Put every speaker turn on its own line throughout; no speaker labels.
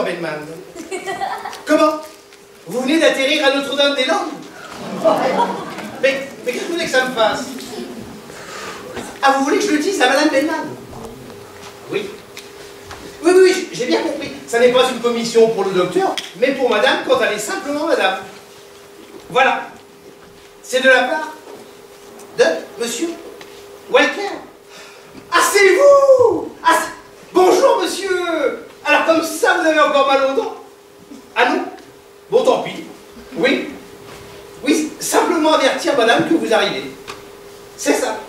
Bellman. Comment? Vous venez d'atterrir à Notre-Dame-des-Landes? Mais qu'est-ce que vous voulez que ça me fasse? Ah, vous voulez que je le dise à Madame Bellman? Oui. Oui, j'ai bien compris. Ça n'est pas une commission pour le docteur, mais pour Madame quand elle est simplement Madame. Voilà. C'est de la part de Monsieur Walker. Ah, c'est vous! Ah, bonjour, monsieur! Alors, comme ça, vous avez encore mal aux dents? Ah non? Bon, tant pis. Oui? Oui, simplement avertir Madame que vous arrivez. C'est ça.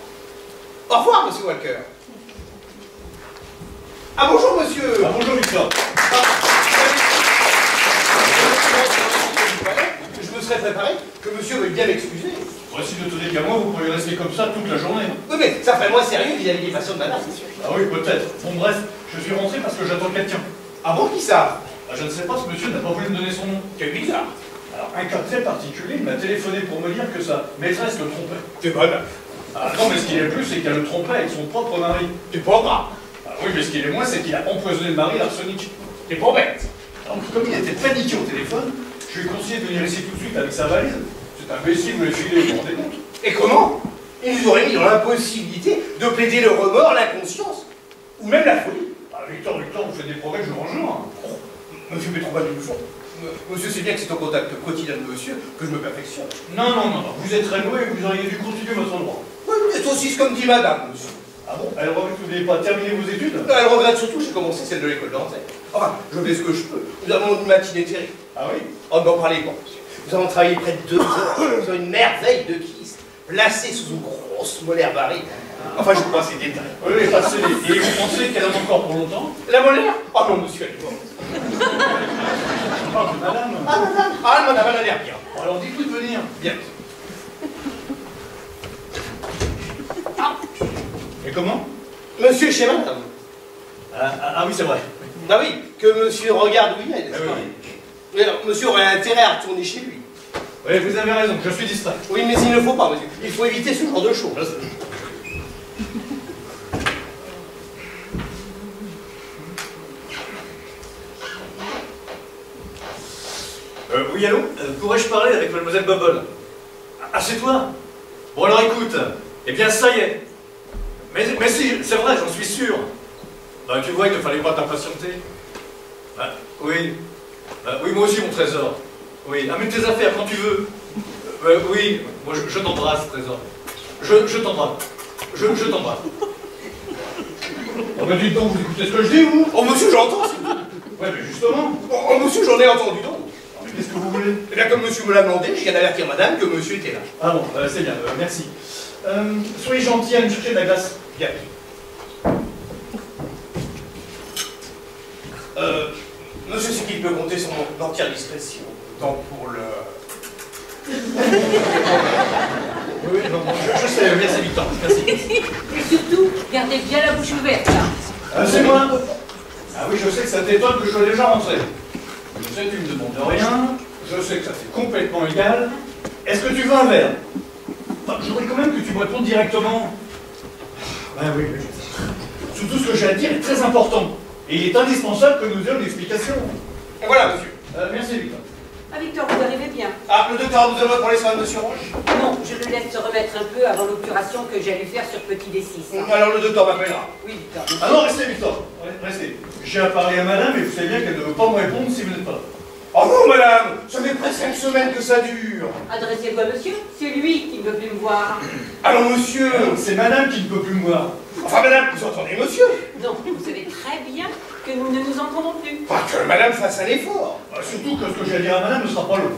Au revoir, monsieur Walker. Ah, bonjour, monsieur.
Ah, bonjour, Victor.
Je me serais préparé que monsieur veuille bien m'excuser.
Si ne tenez qu'à moi, vous pourriez rester comme ça toute la journée.
Oui, mais ça ferait moins sérieux vis-à-vis des patients de madame.
Ah oui, peut-être. Bon, bref, je suis rentré parce que j'attends quelqu'un.
Ah bon, qui ça?
Ah, je ne sais pas, ce monsieur n'a pas voulu me donner son nom.
C'est bizarre.
Alors, un cas très particulier, il m'a téléphoné pour me dire que sa maîtresse le trompait.
C'est bonne.
Ah non, mais ce qui est plus, c'est qu'elle le trompait avec son propre mari.
C'est pas grave.
Ah oui, mais ce qui est moins, c'est qu'il a empoisonné le mari d'arsenic.
C'est pas bête.
Alors, comme il était paniqué au téléphone, je lui ai conseillé de venir ici tout de suite avec sa valise. Cet imbécile voulait filer, vous vous rendez compte?
Et comment? Il nous aurait mis dans l'impossibilité de plaider le remords, l'inconscience, ou même la folie.
Ah, Victor, vous faites des progrès de jour en jour.
Oh, monsieur Pétrobal d'une fois. Monsieur sait bien que c'est au contact quotidien de monsieur que je me perfectionne.
Non, vous êtes très doué et vous auriez dû continuer votre droit.
Oui, c'est aussi comme dit madame, monsieur.
Ah bon? Elle regrette que vous n'ayez pas terminé vos études?
Elle regrette surtout que j'ai commencé celle de l'école d'Anzay. Enfin, je fais ce que je peux. Nous avons une matinée terrible.
Ah oui?
Oh, n'en parlez pas, monsieur. Nous avons travaillé près de 2 heures sur une merveille de kyste, placée sous une grosse molaire barrée. Enfin, je vous passe les détails.
Oui, passez. Et vous pensez qu'elle en a encore pour longtemps?
La molaire? Oh non, monsieur, elle est morte.
Je parle de madame.
Ah, madame, elle a l'air bien.
Bon, alors dites-lui de venir.
Bien.
Et comment?
Monsieur chez madame.
Ah oui, c'est vrai.
Ah oui, que monsieur regarde où il est.
Ah oui.
Mais alors, monsieur aurait intérêt à retourner chez lui.
Oui, vous avez raison, je suis distrait.
Oui, mais il ne faut pas, monsieur. Il faut éviter ce genre de choses.
Oui, allô? Pourrais-je parler avec mademoiselle Bubble? Ah, c'est toi? Bon, alors écoute, eh bien, ça y est. Mais si, c'est vrai, j'en suis sûr. Bah, tu vois, il ne fallait pas t'impatienter. Bah, oui. Oui, moi aussi, mon trésor. Oui, amène tes affaires quand tu veux. Oui, moi, je t'embrasse, trésor. Je t'embrasse. Je t'embrasse. Oh, bah, dites donc, vous écoutez ce que je dis, vous?
Oh, monsieur, j'entends.
Ouais, mais justement.
Oh, monsieur, j'en ai entendu donc.
Mais qu'est-ce que vous voulez?
Eh bien, comme monsieur me l'a demandé, je viens d'avertir madame que monsieur était là.
Ah bon, c'est bien, merci. Soyez gentil à me chercher de la glace.
Bien. Monsieur sait qu'il peut compter sur mon entière discrétion. Tant pour le...
Oui, non, je sais, merci Victor, merci.
Et surtout, gardez bien la bouche ouverte, là.
C'est moi. Ah oui, je sais que ça t'étonne que je sois déjà rentré. Je sais que tu me demandes rien, je sais que ça c'est complètement égal. Est-ce que tu veux un verre? Je voudrais quand même que tu me répondes directement. Ben oui, mais je sais. Surtout ce que j'ai à dire est très important. Et il est indispensable que nous ayons une explication.
Voilà, monsieur.
Merci Victor.
Ah, Victor, vous arrivez bien.
Ah, le docteur a besoin de moi pour les soins de monsieur Roche?
Non, je le laisse se remettre un peu avant l'obturation que j'ai lui faire sur Petit D6.
Alors le docteur m'appellera.
Oui, Victor.
Ah non, restez Victor, restez. J'ai à parler à madame et vous savez bien qu'elle ne veut pas me répondre si vous n'êtes pas là.
Oh non, madame, ça fait presque 5 semaines que ça dure.
Adressez-vous à monsieur, c'est lui qui ne veut plus me voir.
Alors, monsieur...
C'est madame qui ne peut plus me voir.
Enfin, madame, vous entendez, monsieur?
Non, vous savez très bien que nous ne nous entendons plus.
Pas que madame fasse un effort.
Surtout que ce que j'ai à dire à madame ne sera pas long.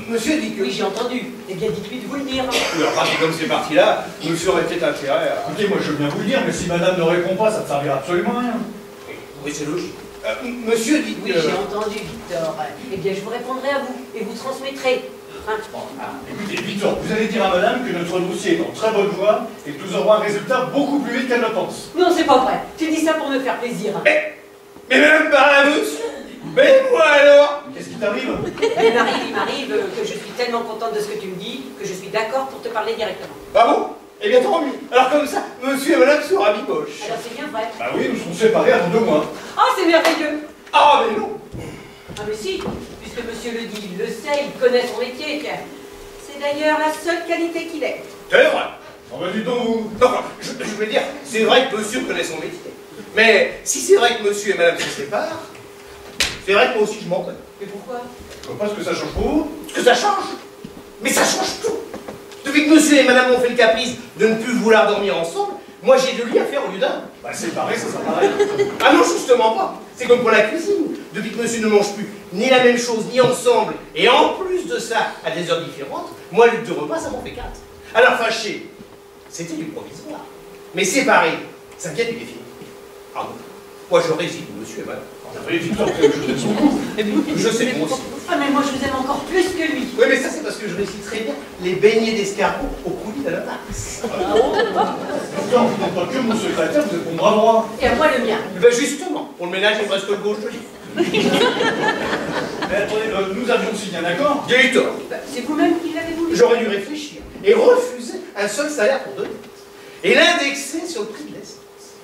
Monsieur dit que...
Oui, j'ai entendu. Eh bien, dites-lui de vous le dire.
Alors, comme c'est parti là, monsieur aurait peut-être intérêt à...
Écoutez, moi je veux bien vous le dire, mais si madame ne répond pas, ça ne servira absolument à rien.
Oui, c'est logique. Monsieur dit que...
Oui, j'ai entendu, Victor. Eh bien, je vous répondrai à vous et vous transmettrez. Hein?
Écoutez, Victor, vous allez dire à madame que notre dossier est en très bonne voie et que nous aurons un résultat beaucoup plus vite qu'elle le pense.
Non, c'est pas vrai. Tu dis ça pour me faire plaisir.
Mais madame parle à monsieur. Mais moi alors?
Qu'est-ce qui t'arrive?
Il m'arrive que je suis tellement contente de ce que tu me dis que je suis d'accord pour te parler directement.
Ah bon? Eh bien, tant mieux. Alors comme ça, monsieur et madame seront rabiboches.
Alors c'est bien vrai.
Bah oui, nous serons séparés avant 2 mois.
Oh, c'est merveilleux.
Ah, mais non.
Ah mais si, puisque monsieur le dit, il le sait, il connaît son métier. C'est d'ailleurs la seule qualité qu'il ait.
C'est vrai.
On va du donc vous.
Non, je veux dire, c'est vrai que monsieur connaît son métier. Mais si c'est vrai que monsieur et madame se séparent, c'est vrai que moi aussi je m'en connais.
Mais pourquoi?
Je vois pas ce que ça change pour vous.
Ce que ça change? Mais ça change tout. Depuis que monsieur et madame ont fait le caprice de ne plus vouloir dormir ensemble, moi j'ai 2 lits à faire au lieu d'un.
Bah c'est pareil, ça sera pareil.
Ah non, justement pas. C'est comme pour la cuisine. Depuis que monsieur ne mange plus ni la même chose, ni ensemble, et en plus de ça, à des heures différentes, moi, le 2 repas, ça m'en fait 4. Alors fâché, c'était du provisoire. Mais séparé, ça vient du défi. Ah bon? Moi, je réside, monsieur et madame.
Oui, Victor, je vous aime beaucoup.
Je sais, moi aussi.
Ah mais moi je vous aime encore plus que lui.
Oui, mais ça, c'est parce que je récite très bien les beignets d'escargot au coulis de la taxe.
Victor, vous n'êtes pas que mon secrétaire, vous êtes mon bras droit.
Et à moi le mien.
Ben justement, pour le ménage, il me reste que le gauche de lit.
Mais attendez, nous avions signé un accord.
J'ai eu tort.
Bah, c'est vous-même qui l'avez voulu.
J'aurais dû réfléchir et refuser un seul salaire pour 2 dettes. Et l'indexer sur le prix de l'essence.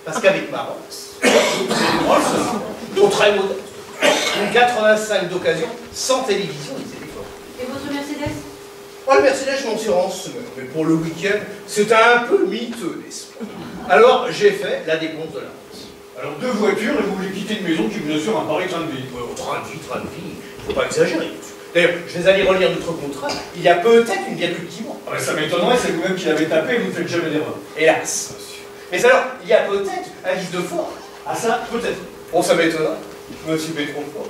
Parce qu'avec ma Rolls, c'est une Rolls, au très modeste, une 85 d'occasion, sans télévision ni téléphone.
Et votre Mercedes?
Oh, le Mercedes, je m'en tire en semaine, mais pour le week-end, c'est un peu miteux, n'est-ce pas? Alors, j'ai fait la décompte de la Rolls.
Alors 2 voitures et vous voulez quitter une maison qui vous assure un pareil train de vie.
Train de vie, il ne faut pas exagérer. D'ailleurs, je vais aller relire notre contrat, il y a peut-être une virgule qui manque.
Ah ben, ça m'étonnerait, c'est vous-même qui l'avez tapé et vous ne faites jamais d'erreur.
Hélas. Mais alors, il y a peut-être un livre de fort.
Ah ça, peut-être.
Oh, ça m'étonnerait. Monsieur est trop fort.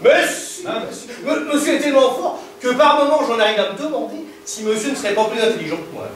Mais si, monsieur est tellement fort que par moments j'en arrive à me demander si monsieur ne serait pas plus intelligent que moi.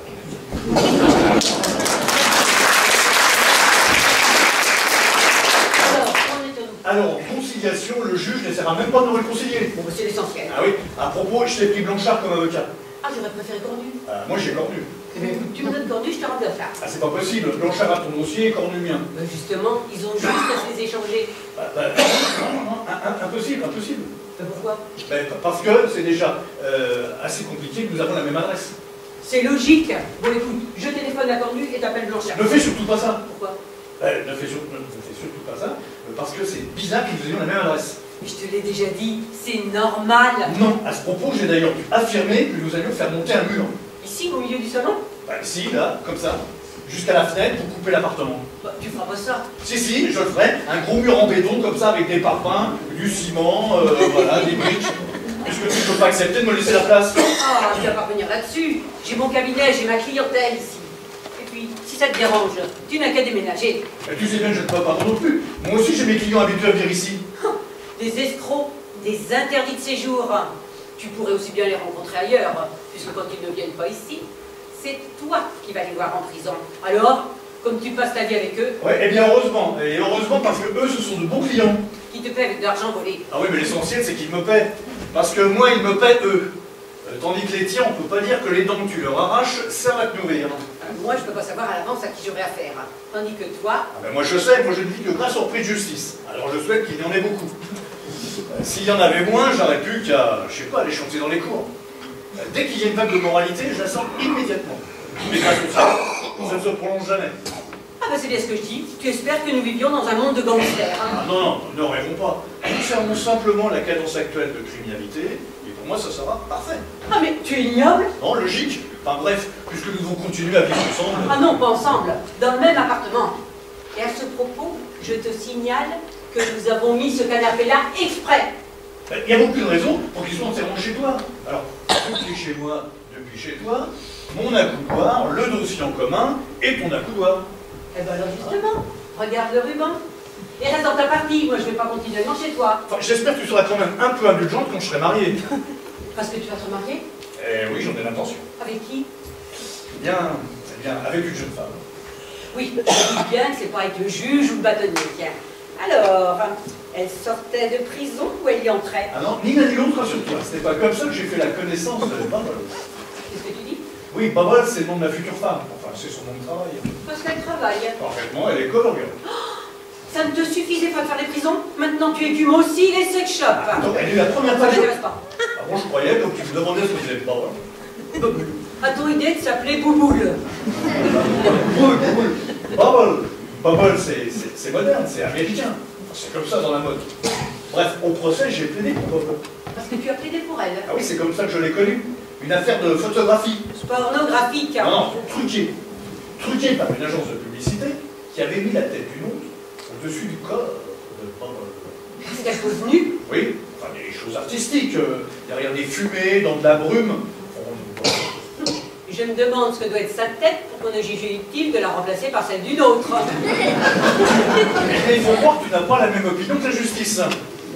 Alors, qu'en est-on?
Alors, en conciliation, le juge n'essaiera même pas de nous réconcilier.
Bon, c'est l'essentiel.
Ah oui, à propos, je t'ai pris Blanchard comme avocat.
Ah, j'aurais préféré Cornu.
Moi j'ai Cornu.
Eh bien, écoute, tu me donnes Cornu, je te rends Blanchard.
Ah c'est pas possible, Blanchard a ton dossier et Cornu mien.
Ben justement, ils ont juste à se les échanger.
Non, impossible, impossible.
Ben pourquoi?
Parce que c'est déjà assez compliqué que nous avons la même adresse.
C'est logique. Bon, écoute, je téléphone à Cornu et t'appelles Blanchard.
Ne fais surtout pas ça.
Pourquoi?
Ne fais surtout pas ça, parce que c'est bizarre que nous ayons la même adresse.
Mais je te l'ai déjà dit, c'est normal.
Non, à ce propos, j'ai d'ailleurs dû affirmer que nous allions faire monter un mur.
Ici, au milieu du salon?
Ici, là, comme ça, jusqu'à la fenêtre pour couper l'appartement.
Bah, tu feras pas ça.
Si, je le ferai, un gros mur en béton comme ça avec des parpaings, du ciment, voilà, des briques. Est-ce que tu ne peux pas accepter de me laisser la place?
Ah, tu vas pas revenir là-dessus. J'ai mon cabinet, j'ai ma clientèle ici. Et puis, si ça te dérange, tu n'as qu'à déménager.
Mais tu sais bien que je ne te vois pas non plus. Moi aussi, j'ai mes clients habitués à venir ici.
Des escrocs, des interdits de séjour. Tu pourrais aussi bien les rencontrer ailleurs, puisque quand ils ne viennent pas ici, c'est toi qui vas les voir en prison. Alors, comme tu passes ta vie avec eux...
Ouais, eh bien heureusement. Et heureusement parce que eux, ce sont de bons clients.
Qui te paient avec de l'argent volé.
Ah oui, mais l'essentiel, c'est qu'ils me paient. Parce que moi, ils me paient eux. Tandis que les tiens, on ne peut pas dire que les dents que tu leur arraches servent à te nourrir.
Moi, je ne peux pas savoir à l'avance à qui j'aurai affaire. Tandis que toi...
Ah ben moi je sais, moi je ne vis que grâce au prix de justice. Alors je souhaite qu'il y en ait beaucoup. S'il y en avait moins, j'aurais plus qu'à, je sais pas, aller chanter dans les cours. Dès qu'il y a une vague de moralité, je la sens immédiatement. Mais grâce à ça, ça ne se prolonge jamais.
Ah bah c'est bien ce que je dis. Tu espères que nous vivions dans un monde de gangsters.
Ah non, ne rêvons pas. Observons simplement la cadence actuelle de criminalité, et pour moi ça sera parfait.
Ah mais tu es ignoble?
Non, logique. Enfin bref, puisque nous devons continuer à vivre ensemble.
Ah non, pas ensemble. Dans le même appartement. Et à ce propos, je te signale que nous avons mis ce canapé-là exprès.
Il n'y a aucune raison pour qu'ils soient entièrement chez toi. Alors, depuis chez moi, depuis chez toi, mon accoudoir, le dossier en commun et ton accoudoir.
Eh ben alors justement, regarde le ruban. Et reste dans ta partie, moi je vais pas continuellement chez toi.
Enfin, j'espère que tu seras quand même un peu indulgente quand je serai marié.
Parce que tu vas te marier?
Eh oui, j'en ai l'intention.
Avec qui?
Eh bien, avec une jeune femme.
Oui, je dis bien que c'est pas avec le juge ou le bâtonnier. Tiens. Alors, elle sortait de prison ou elle y entrait?
Ah non, ni l'un ni l'autre, rassure-toi. Ce n'est pas comme ça que j'ai fait la connaissance de Bubble.
Qu'est-ce que tu dis?
Oui, Bubble, c'est le nom de ma future femme. Enfin, c'est son nom de travail.
Parce qu'elle travaille.
Parfaitement, elle est colorée.
Ça ne te suffisait pas de faire les prisons? Maintenant tu écumes aussi les sex shops.
Attends, elle est la première
Ça
page.
m'intéresse pas.
Ah bon, je croyais, donc tu me demandais ce que c'était Bubble.
A-t-on idée de s'appeler Bouboule?
Bubble, c'est moderne, c'est américain. C'est comme ça dans la mode.
Bref, au procès, j'ai plaidé pour Bob.
Parce que tu as plaidé pour elle.
Ah oui, c'est comme ça que je l'ai connue. Une affaire de photographie.
Pornographique.
Non, non, truquée. Truquée par une agence de publicité qui avait mis la tête d'une autre au-dessus du corps de Bob.
C'est quelque chose nu.
Oui, enfin des choses artistiques, derrière des fumées, dans de la brume.
Je me demande ce que doit être sa tête pour qu'on ait jugé utile de la remplacer par celle d'une autre.
Mais il faut croire que tu n'as pas la même opinion que la justice.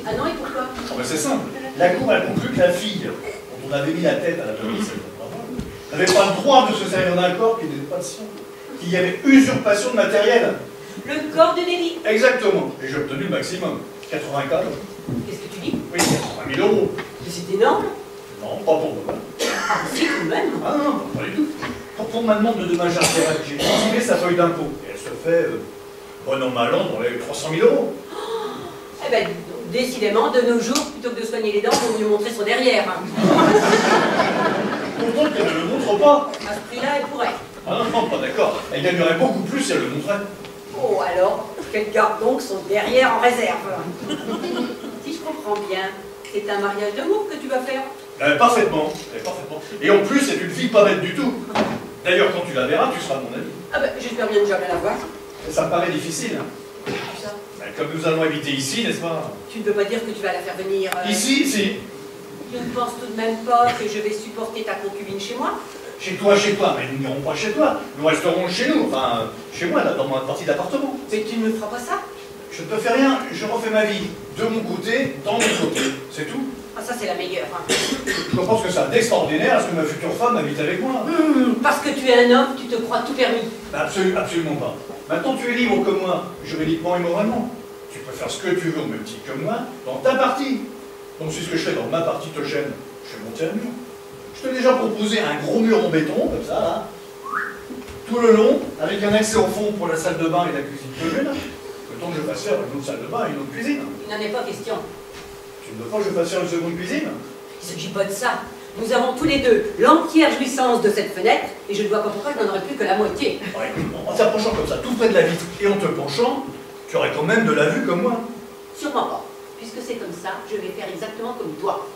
Ah non, et pourquoi?
Oh, ben c'est simple. La Cour a conclu que la fille, dont on avait mis la tête à la police, n'avait pas le droit de se servir d'un corps qui n'était pas le sien. Qu'il y avait usurpation de matériel.
Le corps de délit.
Exactement. Et j'ai obtenu le maximum. 84.
Qu'est-ce que tu dis?
Oui, 80 000 euros.
Mais c'est énorme.
Non, pas pour moi.
Ah, si, tout de même.
Ah non, pas du tout. Pour ma demande de dommages intérêts, j'ai transmis sa feuille d'impôt. Et elle se fait, bon an, mal an, dans les 300 000 euros.
Eh ben, décidément, de nos jours, plutôt que de soigner les dents, il vaut mieux montrer son derrière.
Pourtant qu'elle ne le montre pas.
À ce prix-là, elle pourrait.
Ah non, non, pas d'accord. Elle gagnerait beaucoup plus si elle le montrait.
Oh, alors, qu'elle garde donc son derrière en réserve. Si je comprends bien, c'est un mariage d'amour que tu vas faire.
Parfaitement, parfaitement. Et en plus, c'est une fille pas bête du tout. D'ailleurs, quand tu la verras, tu seras mon ami.
Ah ben, j'espère bien ne jamais la voir.
Ça me paraît difficile.
Tout ça.
Comme nous allons habiter ici, n'est-ce pas?
Tu ne peux pas dire que tu vas la faire venir...
Ici, si.
Tu ne penses tout de même pas que je vais supporter ta concubine chez moi?
Chez toi, mais nous n'irons pas chez toi. Nous resterons chez nous, enfin, chez moi, là, dans ma partie d'appartement.
Mais tu ne me feras pas ça?
Je ne te fais rien, je refais ma vie. De mon côté, dans mon côté. C'est tout.
Ah, ça, c'est la meilleure. Hein.
Je pense que c'est d'extraordinaire à ce que ma future femme habite avec moi.
Parce que tu es un homme, tu te crois tout permis.
Absolument pas. Maintenant, tu es libre comme moi, juridiquement et moralement. Tu peux faire ce que tu veux au même titre que moi, dans ta partie. Donc si ce que je fais dans ma partie te gêne, je vais monter à mur. Je t'ai déjà proposé un gros mur en béton, comme ça, là. Tout le long, avec un accès au fond pour la salle de bain et la cuisine commune. Le temps que je fasse faire une autre salle de bain et une autre cuisine.
Il n'en est pas question.
Tu ne veux pas que je fasse faire une seconde cuisine?
Il ne s'agit pas de ça. Nous avons tous les deux l'entière jouissance de cette fenêtre, et je ne vois pas pourquoi je n'en aurais plus que la moitié.
Ouais, en t'approchant comme ça, tout près de la vitre, et en te penchant, tu aurais quand même de la vue comme moi.
Sûrement pas. Puisque c'est comme ça, je vais faire exactement comme toi.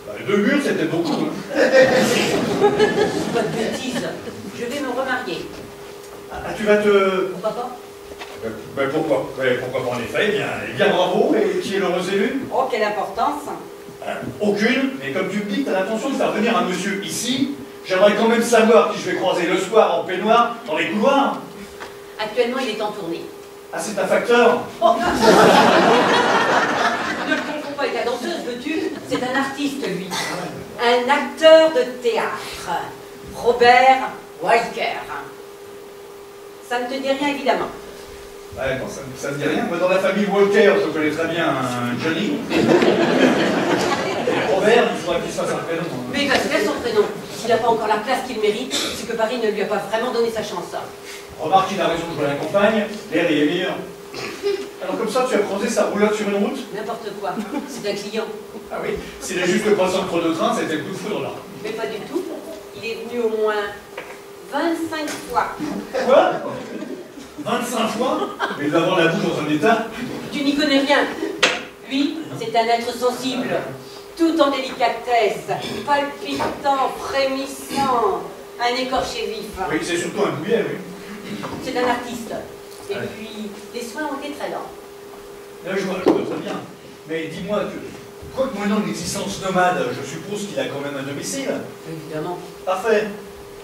Bah, les 2 murs, c'était beaucoup. Hein.
Pas de bêtises. Je vais me remarier.
Ah, tu vas te...
Pourquoi pas?
Ben pourquoi? Ben pourquoi pas en effet? Eh bien bravo, et qui est l'heureux élu?
Oh, quelle importance!
Aucune, mais comme tu me dis que tu as l'intention de faire venir un monsieur ici, j'aimerais quand même savoir qui je vais croiser le soir en peignoir dans les couloirs.
Actuellement, il est en tournée.
Ah, c'est un facteur?
Oh. Ne le confonds pas avec la danseuse, veux-tu? C'est un artiste, lui. Un acteur de théâtre. Robert Walker. Ça ne te dit rien, évidemment.
Ouais, non, ça me dit rien. Moi, dans la famille Walker, je connais très bien un Johnny. Et Robert, il faudra qu'il se fasse un prénom.
Mais il va se faire son prénom. S'il n'a pas encore la place qu'il mérite, c'est que Paris ne lui a pas vraiment donné sa chance.
Remarque qu'il a raison, je la campagne, l'air y est meilleur. Alors comme ça, tu as croisé sa roulotte sur une route?
N'importe quoi. C'est un client.
Ah oui, s'il est juste croisé entre 2 trains, c'était le coup de foudre là.
Mais pas du tout. Il est venu au moins 25 fois.
Quoi? 25 fois? Mais d'avoir la bouche dans un état.
Tu n'y connais rien. Lui, c'est un être sensible, tout en délicatesse, palpitant, frémissant, un écorché vif.
Oui, c'est surtout un bouillet, oui.
C'est un artiste. Et puis, les soins ont été très lents.
Là, je vois très bien. Mais dis-moi, quoique moyennant une existence nomade, je suppose qu'il a quand même un domicile.
Évidemment.
Parfait.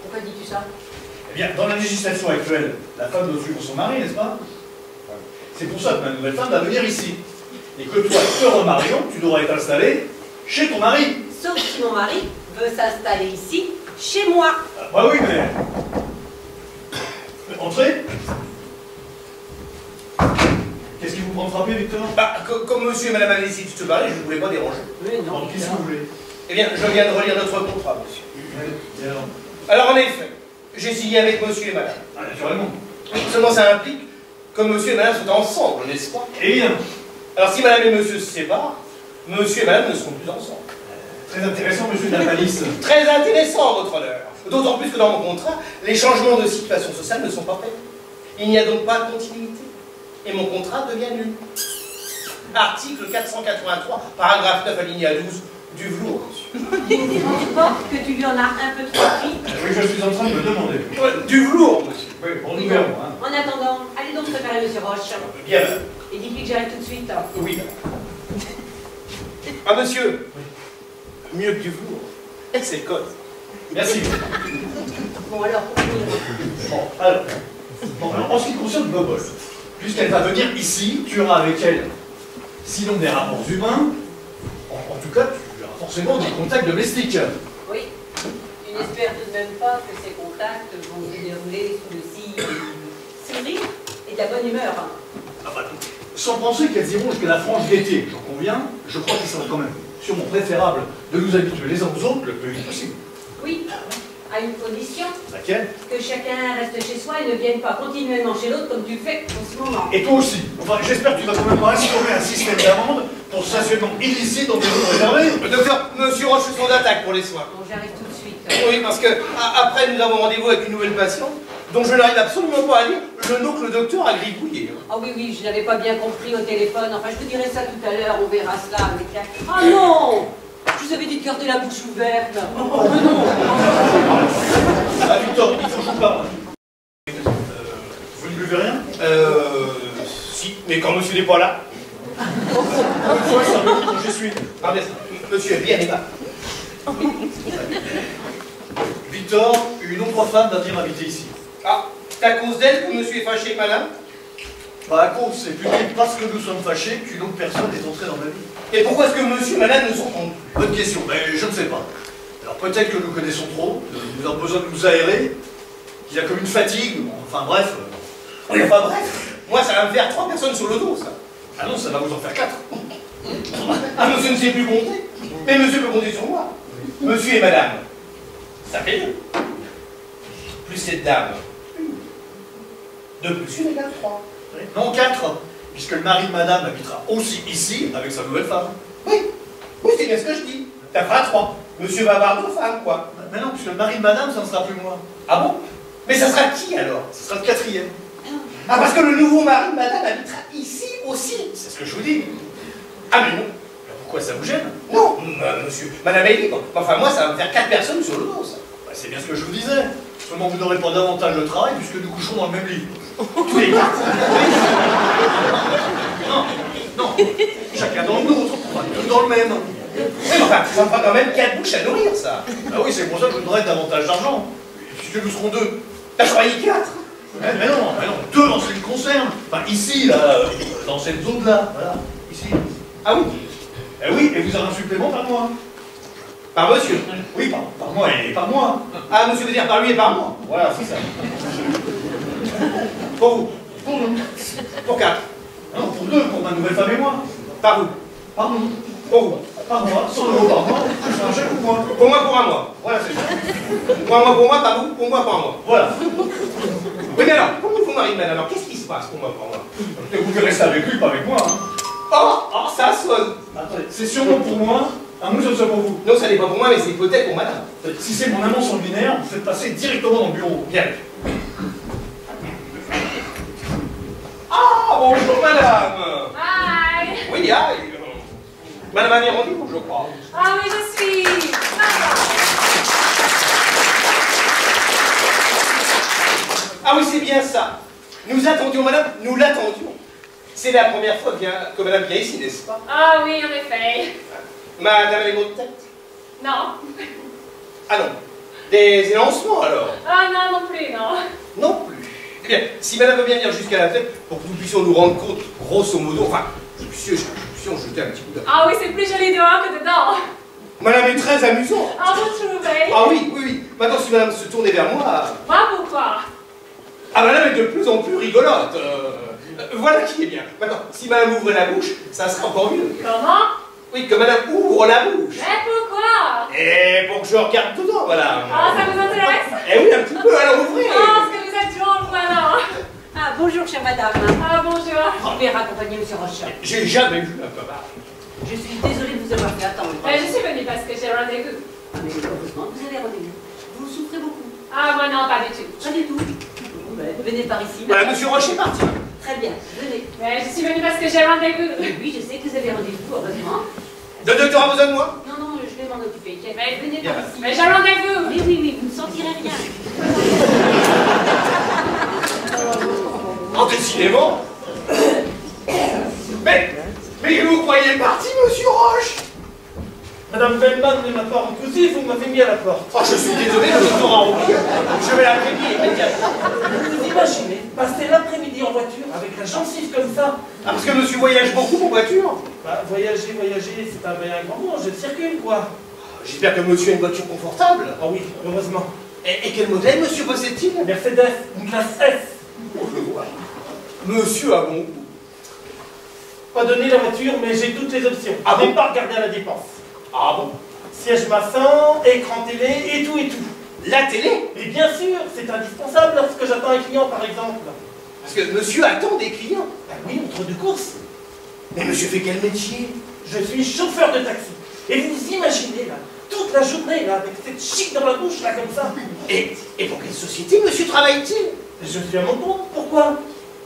Pourquoi dis-tu ça?
Eh bien, dans la législation actuelle, la femme doit suivre son mari, n'est-ce pas? C'est pour ça que ma nouvelle femme va venir ici. Et que toi, te remariant, tu devras être installé chez ton mari.
Sauf si mon mari veut s'installer ici, chez moi.
Ah, bah oui, mais... Entrez. Qu'est-ce qui vous prend de frapper, Victor?
Bah, comme monsieur et madame avaient décidé de se parler, je ne voulais pas déranger.
Mais non,
Alors, qu'est-ce que vous voulez?
Eh bien, je viens de relire notre contrat, monsieur.
Et alors?
Alors, en effet, j'ai signé avec monsieur et madame.
Ah, naturellement.
Oui, seulement ça implique que monsieur et madame sont ensemble, n'est-ce pas?
Évidemment.
Alors, si madame et monsieur se séparent, monsieur et madame ne seront plus ensemble.
Très intéressant, monsieur de la palisse.
Très intéressant, votre honneur. D'autant plus que dans mon contrat, les changements de situation sociale ne sont pas prévus. Il n'y a donc pas de continuité. Et mon contrat devient nul.
article 483, paragraphe 9, alinéa 12, du velours, monsieur.
Tu ne penses pas que tu lui en as un peu trop pris?
Oui, je suis en train de me demander.
Du velours, monsieur.
Oui, bon, nous verrons. Hein.
En attendant, allez donc préparer monsieur Roche.
Bien.
Et dis-lui que j'arrive tout de suite.
Oui. Ah, monsieur. Mieux que du velours. C'est le code.
Merci.
Bon, alors, pour finir.
Bon, alors, en ce qui concerne Bobol, puisqu'elle va venir ici, tu auras avec elle, sinon des rapports humains, en tout cas, tu auras forcément des contacts domestiques.
Oui. Tu n'espères tout de même pas que ces contacts vont se dérouler sous le signe du sourire et de la bonne humeur.
Ah bah, sans penser qu'elles iront jusqu'à la frange d'été, j'en conviens, je crois qu'il serait quand même sûrement préférable de nous habituer les uns aux autres le plus vite possible.
Oui, à une condition,
Laquelle?
que chacun reste chez soi et ne vienne pas continuellement chez l'autre comme tu le fais en ce moment.
Et toi aussi. Enfin, j'espère que tu vas quand même pas instaurer un système d'amende pour stationnement illicite dans des zones réservées.
Docteur, monsieur Roche fait son attaque pour les soins.
Bon, j'arrive tout de suite.
Oui, parce que après, nous avons rendez-vous avec une nouvelle patiente, dont je n'arrive absolument pas à lire le nom que le docteur a gribouillé.
Ah oui, oui, je n'avais pas bien compris au téléphone. Enfin, je te dirai ça tout à l'heure, on verra cela avec la... Ah non! Je vous avais dit de garder la bouche ouverte. Oh non!
Ah, Victor, il faut que je vous parle. Vous ne buvez rien?
Si, mais quand monsieur n'est pas là.
Ouais, ça me je suis.
Ah, bien, monsieur est bien aimable.
Victor, une autre femme va venir habiter ici.
Ah, c'est à cause d'elle que monsieur est fâché, madame?
Pas à cause, c'est plutôt parce que nous sommes fâchés qu'une autre personne est entrée dans ma vie.
Et pourquoi est-ce que monsieur et madame ne s'entendent plus?
Bonne question, mais je ne sais pas. Alors peut-être que nous connaissons trop, nous avons besoin de nous aérer, qu'il y a comme une fatigue, enfin bref.
Oui, enfin bref, moi ça va me faire 3 personnes sur le dos, ça.
Ah non, ça va vous en faire 4.
Ah, monsieur ne sait plus compter, mais monsieur peut compter sur moi. Monsieur et madame, ça fait 2. Plus cette dame. 2 plus 1 égale 3.
Non, 4, puisque le mari de madame habitera aussi ici avec sa nouvelle femme.
Oui, oui, c'est bien ce que je dis. Ça fera 3. Monsieur va avoir 2 femmes, quoi.
Mais non, puisque le mari de madame, ça ne sera plus moi.
Ah bon? Mais ça sera qui alors?
Ce sera le 4e.
Ah, parce que le nouveau mari de madame habitera ici aussi.
C'est ce que je vous dis.
Ah, mais non.
Mais pourquoi ça vous gêne?
Non, monsieur. Madame est libre. Enfin, moi, ça va me faire 4 personnes sur le dos, ça.
Bah, c'est bien ce que je vous disais. Seulement vous n'aurez pas davantage de travail puisque nous coucherons dans le même lit.
Tous les 4.
Non, non. Chacun dans le nôtre, pas tous dans le même.
Oui, mais enfin, ça me fera quand même 4 bouches à nourrir, ça.
Ah oui, c'est pour ça que je voudrais davantage d'argent. Puisque nous serons 2.
Là, je croyais 4.
Mais non, 2 en ce qui me concerne. Enfin, ici, là, dans cette zone-là, voilà, ici.
Ah oui.
Eh oui, et vous avez un supplément par mois.
Par monsieur.
Oui, par mois et par mois.
Ah, monsieur veut dire par lui et par moi.
Voilà, c'est ça.
Pour vous.
Pour nous.
Pour 4.
Non, pour 2, pour ma nouvelle femme et moi.
Par vous.
Par nous.
Pour vous.
Par mois, 100 € par mois, je fais un chèque pour moi.
Pour moi, pour un mois.
Voilà, c'est ça.
Pour moi, par vous. Pour moi, par moi.
Voilà.
Oui, mais alors, pour le nouveau mari de madame, alors qu'est-ce qui se passe pour moi, par moi?
Vous pouvez rester avec lui, pas avec moi. Hein.
Oh, ça sonne.
Attendez, c'est sûrement pour moi, à moins que ce soit pour vous.
Non, ça n'est pas pour moi, mais c'est peut-être pour madame.
Si c'est mon amant sanguinaire, vous faites passer directement dans le bureau.
Bien. Ah, bonjour madame.
Hi.
Oui, hi. Madame a mis rendez-vous, je crois.
Ah oui, je suis. Maman.
Ah oui, c'est bien ça. Nous attendions madame, nous l'attendions. C'est la première fois que madame vient ici, n'est-ce pas?
Ah oui, en effet.
Madame a les maux de tête?
Non.
Ah non. Des élancements alors?
Ah non, non plus, non.
Non plus. Eh bien, si madame veut bien venir jusqu'à la tête, pour que nous puissions nous rendre compte, grosso modo, enfin, je puissions jeter un petit coup d'œil.
Ah oui, c'est plus joli dehors que dedans.
Madame est très amusante.
Ah, vous trouvez?
Ah oui, oui, oui. Maintenant, si madame se tournait vers moi...
Moi, pourquoi?
Ah, madame est de plus en plus rigolote. Voilà qui est bien. Maintenant, si madame ouvrait la bouche, ça serait encore mieux.
Comment?
Oui, que madame ouvre la bouche.
Mais pourquoi?
Et pour que je regarde dedans, voilà.
Ah, ça vous intéresse?
Eh oui, un petit peu, alors ouvrez.
Ah, ce que vous êtes drôle, voilà.
Ah, bonjour, chère madame.
Ah, bonjour.
Je vais raccompagner monsieur Roche.
J'ai jamais vu un cobard.
Je suis désolée de vous avoir fait attendre.
Je suis venue parce que j'ai rendez-vous.
Ah, mais heureusement, vous avez rendez-vous. Vous souffrez beaucoup.
Ah, moi non, pas du tout.
Pas du tout. Bon, ben, venez par ici.
Voilà, monsieur Roche est parti.
Très bien, venez.
Mais je suis venue parce que j'ai rendez-vous.
Oui, je sais que vous avez rendez-vous, heureusement.
Le docteur a besoin de moi?
Non, non, je vais m'en occuper.
Mais
Venez
bien.
par ici.
Mais j'ai rendez-vous.
Oui, oui, oui, vous ne sentirez rien.
Oh, décidément. Mais vous croyez parti, monsieur Roche?
Madame Feldman ne m'a pas recousu, vous m'avez mis à la porte.
Oh, je suis désolé, le docteur a oublié. Je vais l'appeler immédiatement.
Vous imaginez passer l'après-midi en voiture avec la gencive comme ça?
Ah, parce que monsieur voyage beaucoup en voiture?
Bah, voyager, c'est un bien grand mot, je circule quoi.
J'espère que monsieur a une voiture confortable.
Ah oui, heureusement.
Et quel modèle monsieur possède-t-il?
Mercedes, une classe S.
Oh, je vois. Monsieur a bon goût.
Pas donné la voiture, mais j'ai toutes les options.
Ah bon?
Même pas regarder à la dépense.
Ah bon?
Siège maçon, écran télé et tout et tout.
La télé?
Et bien sûr, c'est indispensable lorsque j'attends un client par exemple.
Parce que monsieur attend des clients.
Bah oui, entre deux courses.
Mais monsieur fait quel métier?
Je suis chauffeur de taxi. Et vous imaginez là, toute la journée là, avec cette chic dans la bouche là comme ça.
Et pour quelle société monsieur travaille-t-il?
Je suis à mon compte, pourquoi?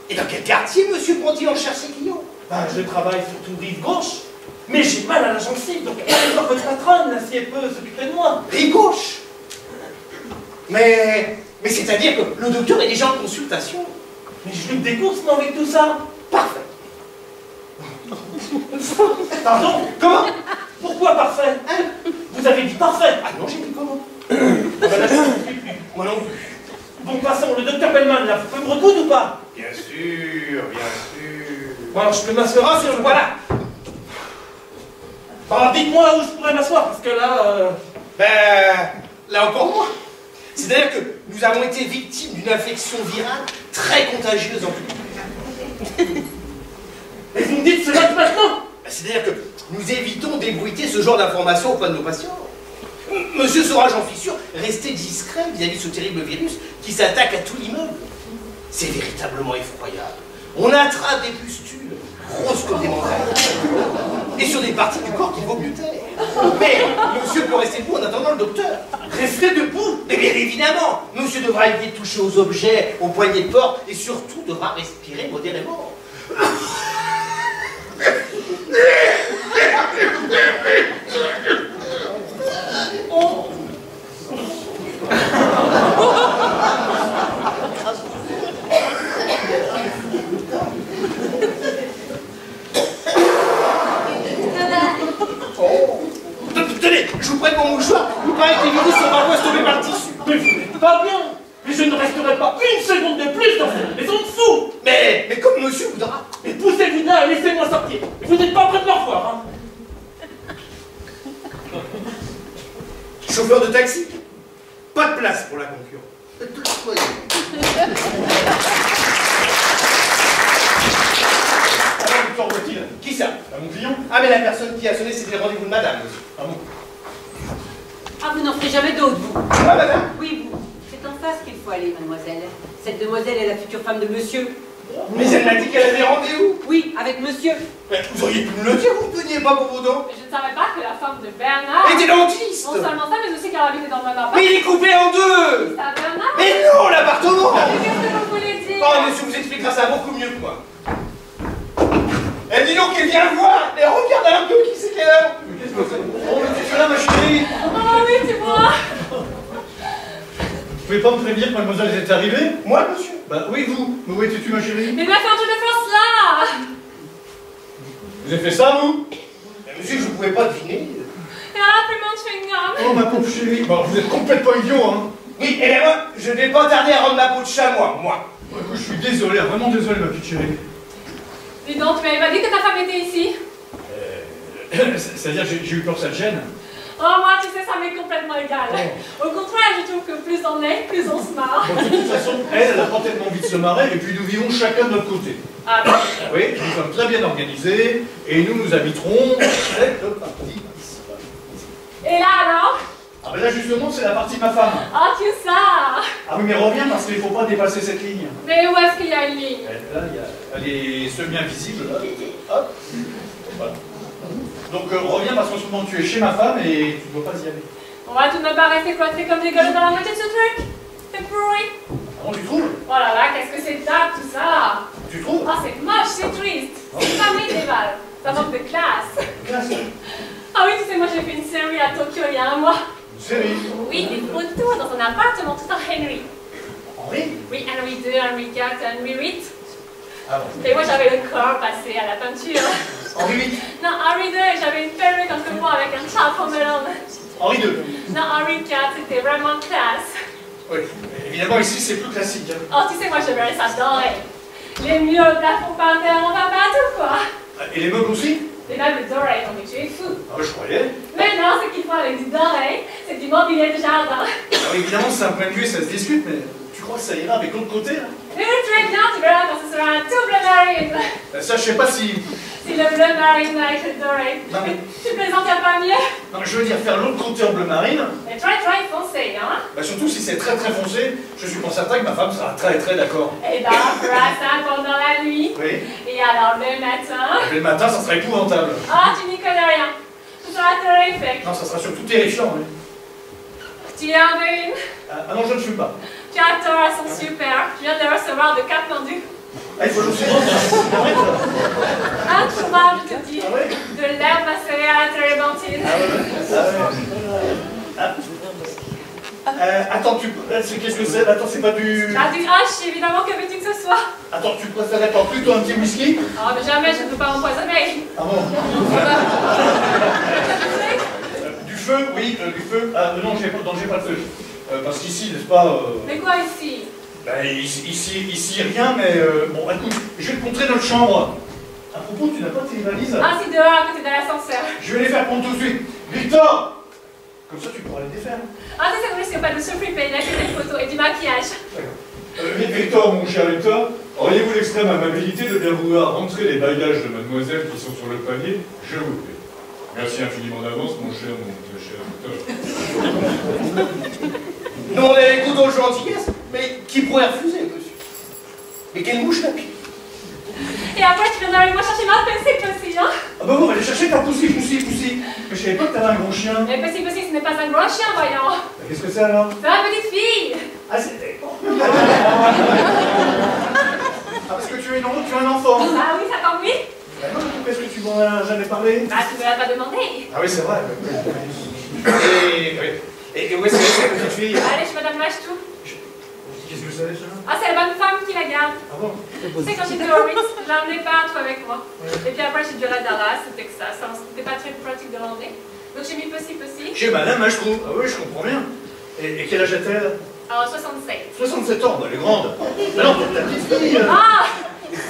Et dans quel quartier monsieur prend-il en charge ses clients?
Ben, je travaille surtout rive gauche, mais j'ai mal à la gencive, donc allez voir votre patronne là, si elle peut s'occuper de moi.
Rive gauche? Mais c'est-à-dire que le docteur est déjà en consultation.
Mais je loupe des courses, moi, avec tout ça.
Parfait.
Pardon?
Comment?
Pourquoi parfait?
Hein?
Vous avez dit parfait.
Ah non, j'ai dit comment?
Ah ben là, je ne sais plus.
Moi non plus.
Bon, passons, le docteur Bellman, là, vous pouvez me recoudre ou pas?
Bien sûr, bien sûr.
Bon, alors, je peux m'asseoir sur le...
Voilà.
Bon, dites-moi où je pourrais m'asseoir, parce que là...
Là encore moins. C'est-à-dire que nous avons été victimes d'une infection virale très contagieuse en public.
Et vous me dites cela maintenant?
C'est-à-dire que nous évitons d'ébruiter ce genre d'informations auprès de nos patients. Monsieur sera, j'en suis sûr, resté discret vis-à-vis de ce terrible virus qui s'attaque à tout l'immeuble. C'est véritablement effroyable. On attrape des pustules, grosses comme des montagnes, et sur des parties du corps qu'il vaut mieux taire. Mais monsieur peut rester debout en attendant le docteur.
Restez debout?
Mais bien évidemment, monsieur devra éviter de toucher aux objets, aux poignées de porte, et surtout devra respirer modérément.
Oh.
Tenez, je vous prête mon mouchoir. Il paraît que les virus sont parfois stoppés par le tissu.
Mais vous n'êtes pas bien. Mais je ne resterai pas une seconde de plus dans cette maison de fou.
Mais comme monsieur voudra.
Mais poussez-vous de là et laissez-moi sortir. Vous n'êtes pas prêt de me revoir, hein?
Chauffeur de taxi, pas de place pour la concurrence.
Alors, Victor Boitil,
Qui ça?
mon client?
Ah, mais la personne qui a sonné, c'était le rendez-vous de madame, monsieur.
Ah bon?
Ah, vous n'en ferez jamais d'autres, vous.
Ah, madame?
Oui, vous. C'est en face qu'il faut aller, mademoiselle. Cette demoiselle est la future femme de monsieur.
Mais elle m'a dit qu'elle avait rendez-vous.
Oui, avec monsieur.
Mais vous auriez pu me le dire, vous ne veniez pas pour vos dents.
Mais je ne savais pas que la femme de Bernard...
Et des dentistes.
Non seulement ça, mais aussi qu'elle habitait dans le même appart.
Mais il est coupé en deux.
C'est à Bernard?
Mais non, l'appartement.
Mais qu'est-ce que vous voulez dire?
Oh, monsieur vous expliquera ça beaucoup mieux que moi. Elle dit donc qu'elle vient voir. Mais regarde un peu qui c'est qu'elle a.
Qu'est-ce que c'est? Oh, mais tu es là, ma chérie!
Oh oui, c'est moi.
Vous pouvez pas me prévenir que mademoiselle est arrivée?
Moi, monsieur?
Bah oui, vous. Mais où étais-tu, ma chérie?
Mais il m'a fait un truc de force là.
Vous avez fait ça, vous?
Mais monsieur, je ne pouvais pas deviner.
Et elle a pris mon chewing-gum.
Oh, ma pauvre chérie. Bon, vous êtes complètement idiot, hein?
Oui, et bien moi, je ne vais pas tarder à rendre ma peau de chat, moi.
Bon, écoute, je suis désolé, vraiment désolé, ma petite chérie.
Dis donc, tu m'avais pas dit que ta femme était ici.
C'est-à-dire, j'ai eu peur que ça te gêne.
Oh, moi, tu sais, ça m'est complètement égal. Au contraire, je trouve que plus on est, plus on se marre.
Bon, de toute façon, elle a pas tellement envie de se marrer, et puis nous vivons chacun de notre côté.
Ah bon?
Oui, nous sommes très bien organisés, et nous habiterons avec le parti.
Et là alors?
Ah ben là, justement, c'est la partie de ma femme.
Oh, tu sais ça.
Ah oui, mais reviens, parce qu'il ne faut pas dépasser cette ligne.
Mais où est-ce qu'il y a une ligne?
Là, elle est semi-invisible, là. Hop. Voilà. Donc reviens parce qu'en ce moment tu es chez ma femme et tu ne dois pas y aller.
On va tout de même pas rester cloîtrés comme des gueules dans la moitié de ce truc. C'est pourri.
Ah
Bon, tu trouves?
Oh là là, qu'est-ce que c'est tard tout ça.
Tu trouves?
Oh, c'est moche, c'est triste. C'est pas médiéval. Ça manque de classe.
Classe.
Ah oui, tu sais, moi j'ai fait une série à Tokyo il y a un mois.
Une série.
Oui, des photos dans un appartement tout en Henry.
Henri?
Oui, Henry II, Henry IV, Henry VIII.
Ah bon.
Et moi j'avais le corps passé à la peinture.
Henri VIII.
Non, Henry II, j'avais une perruque entre moi avec un chapeau melon.
Henri II.
Non, Henry IV, c'était vraiment classe.
Oui. Évidemment, ici, c'est plus classique. Hein.
Oh, tu sais, moi je verrais ça doré. Les murs, plafond par terre, on va partout quoi.
Et les meubles aussi?
Les meubles dorés, mais tu es fou.
Ah, je croyais.
Mais non, ce qu'il faut avec du doré, c'est du mobilier de jardin.
Alors, évidemment, c'est un point de vue et ça se discute, mais tu crois que ça ira avec l'autre côté, là?
Mais très bien, tu verras quand ce sera un double marine.
Ça, je sais pas si...
Si le bleu marine avec le doré.
Non, mais...
Tu plaisantes, y'a pas mieux?
Non, je veux dire, faire l'autre côté en bleu marine,
Mais très foncé, hein?
bah, surtout si c'est très foncé, je suis pas certain que ma femme sera très d'accord.
Eh ben, on fera ça pendant la nuit.
Oui.
Et alors le matin...
Et le matin, ça sera épouvantable.
Ah, tu n'y connais rien. Ce sera terrifique.
Non, ça sera surtout terrifiant, oui.
Tu en veux une?
Ah non, je ne fume pas.
Tu as tort, elles sont super. Je viens de recevoir de Katmandou.
Ah, il faut que je fume. C'est vrai, ça?
Introuvable, je te dis.
Ah ouais?
De l'herbe macérée à la térébenthine.
Attends, qu'est-ce que c'est? Attends, c'est pas du...
Ah, du H, évidemment, que veux-tu que ce soit?
Attends, tu préférais pas plutôt un petit whisky?
Oh, mais jamais, je ne peux pas m'empoisonner.
Ah bon? Du feu? Oui, du feu. Ah non, j'ai pas de feu. Parce qu'ici, n'est-ce pas...
Mais quoi ici?
Ben, ici, rien, mais... bon, écoute, je vais te montrer notre chambre. À propos, tu n'as pas tes valises?
Ah, c'est dehors, à côté de l'ascenseur.
Je vais les faire prendre tout de suite. Victor! Comme ça, tu pourras les défaire.
Ah, c'est vrai, c'est pas de surpris, il a fait des photos et du maquillage.
Victor, mon cher Victor, auriez-vous l'extrême amabilité de bien vouloir rentrer les bagages de mademoiselle qui sont sur le panier? Je vous prie. Merci infiniment d'avance, mon très cher Victor.
Nous, on est les couteaux de gentillesse, mais qui pourrait refuser, monsieur? Mais quelle mouche la pire!
Et après, tu viendras avec moi chercher ma pensée aussi, hein?
Ah bah bon, allez chercher ta poussie. Mais je savais pas que t'avais un gros chien.
Mais possible, ce n'est pas un grand chien, voyons.
Qu'est-ce que c'est alors?
C'est ma petite fille.
Ah, c'est... Ah, parce que tu as un enfant.
Ah oui, ça tombe, oui.
Pourquoi est-ce que tu m'en as jamais parlé?
Bah, tu ne me l'as pas demandé.
Ah oui, c'est vrai. Et où est-ce que c'est, petite fille?
Allez, je suis Madame Machtou.
Qu'est-ce que c'est, ça?
Ah, c'est la bonne femme qui la garde.
Ah bon?
Tu sais, quand j'étais au Ritz, je l'emmenais partout avec moi. Et puis après, j'ai dû aller à Dallas, au Texas. Alors, c'était pas très pratique de l'emmener. Donc, j'ai mis possible.
Chez madame, je trouve. Ah oui, je comprends bien. Et quel âge a-t-elle?
Alors, 67.
67 ans, bah, elle est grande. Ah non, ta petite fille.
Ah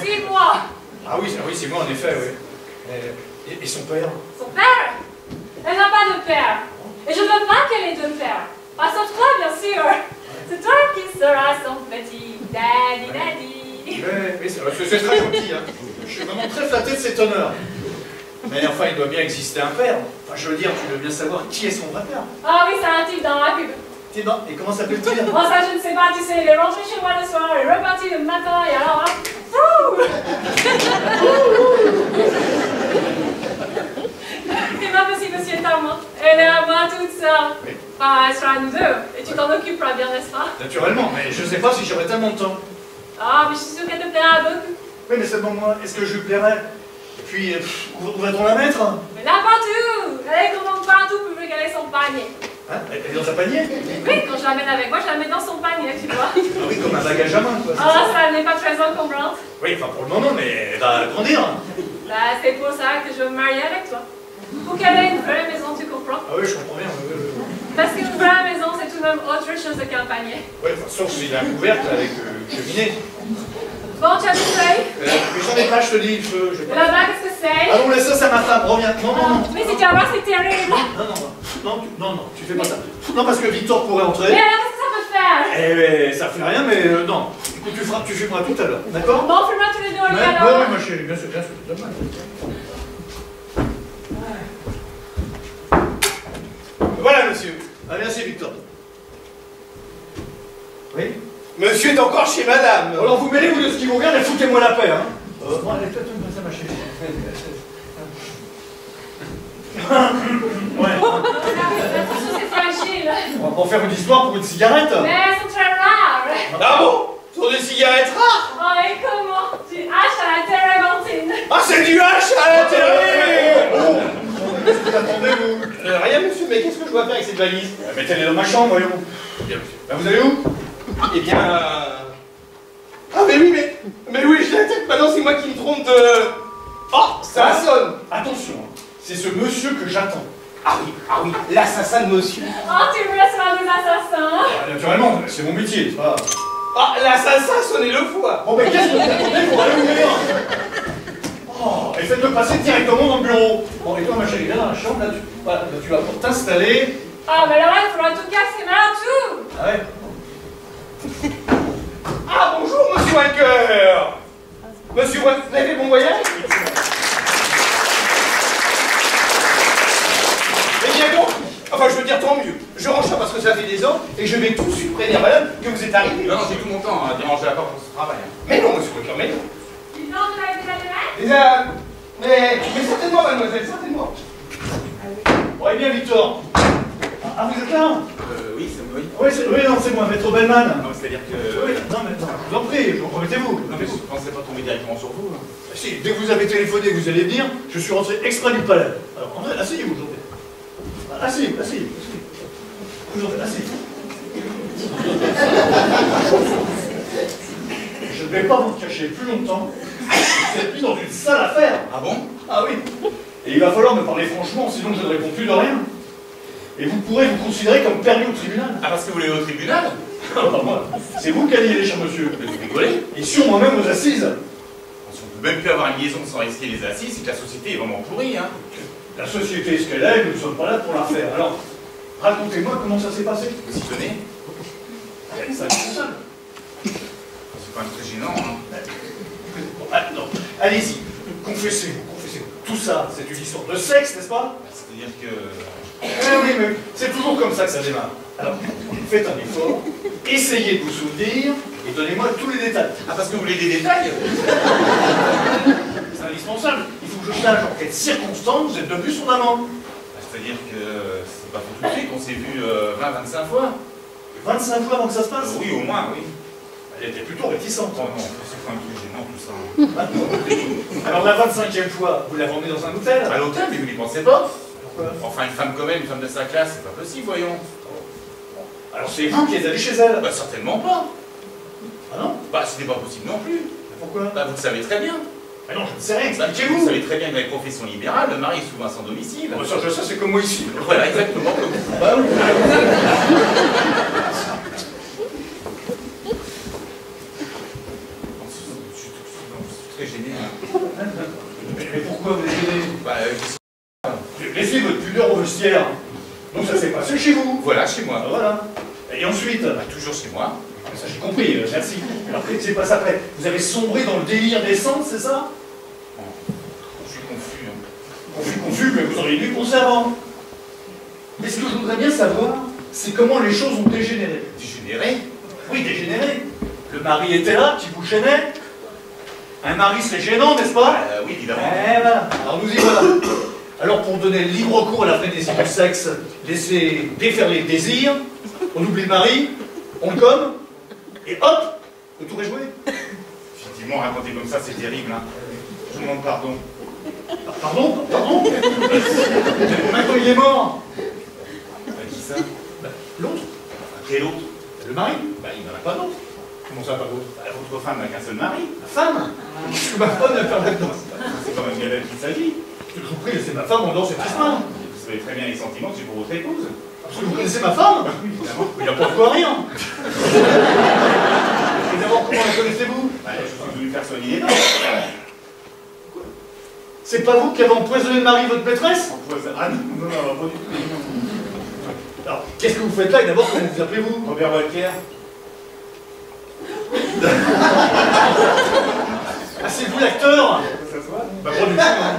6 mois.
Ah oui, c'est moi, en effet, oui. Et son père?
Son père? Elle n'a pas de père. Et je ne veux pas qu'elle ait de père. Ah, sauf toi, bien sûr. C'est toi qui seras son petit daddy.
Oui, c'est très gentil, hein. Je suis vraiment très flatté de cet honneur. Mais enfin, il doit bien exister un père. Enfin, je veux dire, tu dois bien savoir qui est son vrai père.
Ah oui, c'est un type dans la pub.
Et comment s'appelle-t-il?
Moi, ça, je ne sais pas, tu sais, il est rentré chez moi le soir, il est reparti le matin, et alors là... Et ma petite aussi est à moi. Elle est à moi toute seule.
Oui.
Enfin, elle sera à nous deux. Et tu t'en occuperas bien, n'est-ce pas?
Naturellement, mais je ne sais pas si j'aurai tellement de temps.
Ah, mais je suis sûre qu'elle te plaira beaucoup.
Oui, mais seulement moi, est-ce que je lui plairais? Et puis, où va-t-on la mettre?
Mais n'importe où. Elle est contente partout pour qu'elle ait son panier.
Hein? Elle est dans un panier?
Oui, quand je l'amène avec moi, je la mets dans son panier, tu vois.
Ah oui, comme un bagage à main, quoi.
Ah, ça n'est pas très encombrante.
Oui, enfin pour le moment, mais elle va grandir.
Bah, c'est pour ça que je veux me marier avec toi. Pour qu'elle ait une vraie maison, tu comprends?
Ah oui, je comprends bien. Oui.
Parce qu'une vraie maison, c'est tout de même autre chose qu'un panier.
Oui, enfin, sauf s'il a un couvercle avec cheminée.
Bon, tu as tout fait?
Mais j'en ai pas, je te dis, je
Et là-bas, qu'est-ce que c'est?
Allons, laisse ça, ma femme, reviens. Non.
Mais si tu vas voir, c'est terrible.
Non, tu fais pas ça. Non, parce que Victor pourrait entrer.
Mais alors, qu'est-ce que ça peut faire?
Eh, ça fait rien, mais non. Écoute, tu feras tout à l'heure, d'accord?
Bon, fais-moi tous les deux au lit
Oui,
alors.
ma chérie, bien sûr, dommage. Voilà, monsieur. Ah, merci, Victor. Oui?
Monsieur est encore chez madame.
Alors, vous mêlez-vous de ce qui vous regarde et foutez-moi la paix, hein? Bon, allez, toi, tu me passes ça, ma chérie. Ouais.
Attention, c'est fragile.
On va pas en faire une histoire pour une cigarette.
Mais elles sont très rares.
Ah bon? Sont des cigarettes rares?
Oh, et comment? Du H à la térébenthine.
Ah, c'est du H à l'intérieur!
Oh, qu'est-ce que attendez-vous?
Rien, monsieur, mais qu'est-ce que je dois faire avec cette valise?
Mettez-les dans ma chambre, voyons.
Bien, monsieur.
Là, vous allez où?
Eh bien... Ah, mais oui, mais oui, je l'attaque maintenant, c'est moi qui me trompe de... Oh, ça sonne!
Attention, hein. C'est ce monsieur que j'attends.
Ah oui, l'assassin de monsieur.
Oh, tu me laisses faire des assassins.
Ah, naturellement, c'est mon métier, c'est pas...
Ah, l'assassin sonnait le foie.
Bon, mais qu'est-ce que vous attendez pour aller ouvrir? Oh, et faites-le passer directement dans le bureau. Bon, et toi, ma chérie, viens dans la chambre, là, voilà, là, tu vas pour t'installer.
Ah, mais alors là, il faudra tout casser partout.
Ah ouais?
Ah, bonjour, monsieur Walker. Monsieur Walker, vous avez fait bon voyage? Eh bien bon, enfin, je veux dire, tant mieux. Je range ça parce que ça fait des ans et je vais tout de suite prévenir madame que vous êtes arrivé.
Non, j'ai tout mon temps à déranger la porte pour ce travail.
Mais non, monsieur Walker, mais non.
Dis donc, vous avez déjà des lettres?
Déjà, mais certainement, mademoiselle, certainement.
Bon, eh bien, Victor. Ah, vous êtes là?
Oui, c'est oui.
Oui, non, c'est moi, Maître Bellman.
Non, c'est-à-dire que...
Oui, non, mais attends, je vous en prie, remettez-vous.
Non, mais je pensais pas tomber directement sur vous.
Si, dès que vous avez téléphoné, vous allez venir, je suis rentré exprès du palais. Alors, André, asseyez-vous, j'en prie. Asseyez-vous. J'en prie, asseyez-vous. Je ne vais pas vous cacher plus longtemps. Vous êtes mis dans une sale affaire.
Ah bon?
Ah oui. Et il va falloir me parler franchement, sinon je ne réponds plus de rien. Et vous pourrez vous considérer comme permis au tribunal.
Ah, parce que vous voulez au tribunal?
Ah, pas moi. C'est vous qui allez y aller, cher monsieur.
Mais vous rigolez?
Et sur moi-même aux assises.
Si on peut même plus avoir une liaison sans risquer les assises, c'est que la société est vraiment pourrie, hein.
La société est ce qu'elle est, nous ne sommes pas là pour la faire. Alors, racontez-moi comment ça s'est passé.
Vous y tenez?
Ça va tout seul.
C'est quand même très gênant, hein.
Bon, non, allez-y, confessez-vous. Tout ça, c'est une histoire de sexe, n'est-ce pas?
C'est-à-dire que...
Oui, mais c'est toujours comme ça que ça démarre. Alors, faites un effort, essayez de vous souvenir et donnez-moi tous les détails.
Ah, parce que vous voulez des détails?
C'est indispensable. Il faut que je sache en quelles circonstances vous êtes devenu son amant.
C'est-à-dire que c'est pas pour tout de suite, on s'est vu 20-25 fois.
25 fois avant que ça se passe?
Oui, au moins, oui.
Elle était plutôt réticente.
Oh non, c'est quand même plus gênant tout ça.
Alors la 25e fois, vous l'avez emmenée dans un hôtel?
À l'hôtel, mais vous n'y pensez pas?
Pourquoi?
Enfin, une femme comme elle, une femme de sa classe, c'est pas possible, voyons.
Alors c'est vous qui êtes allé chez elle?
Bah certainement pas.
Ah non?
Bah c'était pas possible non plus.
Pourquoi?
Bah vous le savez très bien.
Ah non, je ne sais rien,
Bah,
expliquez-vous.
vous savez très bien que dans les professions libérales, le mari est souvent sans domicile.
Bah, ça, je sais, c'est comme moi ici.
Voilà, exactement comme vous.
Bah oui.
Je suis très gêné. Hein.
Mais pourquoi vous êtes gêné?
Bah,
Laissez votre pudeur au vestiaire. Donc ça s'est passé chez vous.
voilà, chez moi.
Ah, voilà. Et ensuite?
Bah, toujours chez moi.
Ça j'ai compris, merci. Alors qu'est-ce qui s'est passé après? Vous avez sombré dans le délire naissance, c'est ça?
Je suis confus. Hein.
Confus, mais vous auriez dû penser avant. Mais ce que je voudrais bien savoir, c'est comment les choses ont dégénéré.
Dégénéré?
Oui, dégénéré. Le mari était là, qui vous gênait. Un mari, c'est gênant, n'est-ce pas?
Oui, évidemment.
Eh voilà, alors nous y voilà. Alors pour donner le libre cours à la frénésie du sexe, laisser déferler le désir, on oublie le mari, on le gomme, et hop, le tour est joué.
Effectivement, raconter comme ça, c'est terrible. Hein. Je vous demande pardon.
Ah, pardon? Maintenant il est mort.
Qui ça?
Bah, l'autre.
Quel autre?
Le mari? Bah il n'en a pas d'autre. Comment ça, pas d'autre?
Bah, votre femme n'a qu'un seul mari.
La femme? Qu'est-ce que ma femme n'a faire là-dedans?
C'est quand même bien d'elle qu'il s'agit.
Je vous prie, laissez ma femme en dehors, c'est tristement.
Vous savez très bien les sentiments que j'ai pour votre épouse.
Parce que vous connaissez ma femme?
Oui, évidemment.
Il n'y a pas de quoi rire. Et d'abord, comment la connaissez-vous?
Bah, je suis venu faire soigner les dents.
C'est pas vous qui avez empoisonné le mari de votre maîtresse?
Ah non, non, non, pas du tout.
Alors, qu'est-ce que vous faites là et d'abord, comment vous appelez-vous?
Robert Walker.
Ah, c'est vous l'acteur?
Ça se voit?
Bah, pas du tout, hein.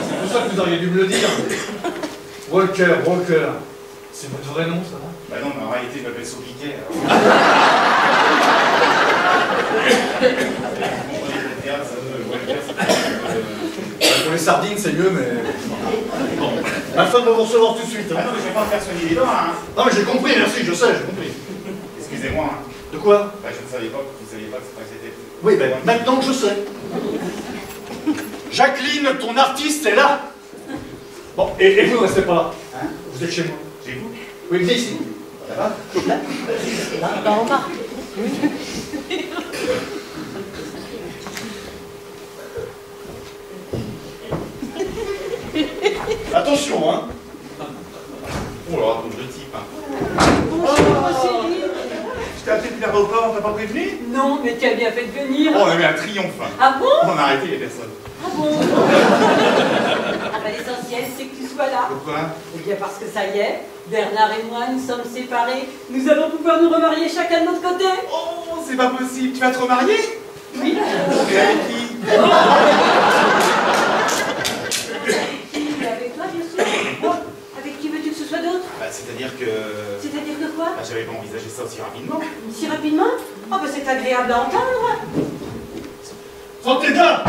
C'est pour ça que vous auriez dû me le dire. Walker. C'est votre vrai nom, ça va?
Bah non, mais en réalité, je m'appelle Sopiquet.
Pour les sardines, c'est mieux, mais... Bon. Ma femme va vous recevoir tout de suite.
Ah
Hein.
non, mais je vais pas me faire soigner les dents, hein.
Non, mais j'ai compris, merci, je sais, j'ai compris.
Excusez-moi. Hein.
De quoi?
Bah, je ne savais pas que vous saviez pas que c'était...
Oui, ben maintenant que je sais. Jacqueline, ton artiste est là. Bon, et vous ne restez pas là.
Hein?
Vous êtes chez moi.
Chez vous?
Oui, venez ici. Ça va?
Là, en bas.
Attention, hein.
Oh là, pauvre type. Hein.
Bonjour, chérie.
Je t'ai appelé depuis l'aéroport, on t'a pas prévenu?
Non, mais tu as bien fait de venir.
Oh, on a eu un triomphe. Hein.
Ah bon?
On a arrêté les personnes.
Ah bon? Ah bah l'essentiel, c'est que tu sois là.
Pourquoi?
Eh bien parce que ça y est, Bernard et moi, nous sommes séparés. Nous allons pouvoir nous remarier chacun de notre côté.
Oh, c'est pas possible. Tu vas te remarier?
Oui.
Et avec qui?
Et avec toi, bien sûr. Oh, avec qui veux-tu que ce soit d'autre?
Bah, c'est-à-dire que...
C'est-à-dire que quoi?
Bah, j'avais pas envisagé ça aussi rapidement.
Si rapidement? Oh bah c'est agréable à entendre.
Sortez de là.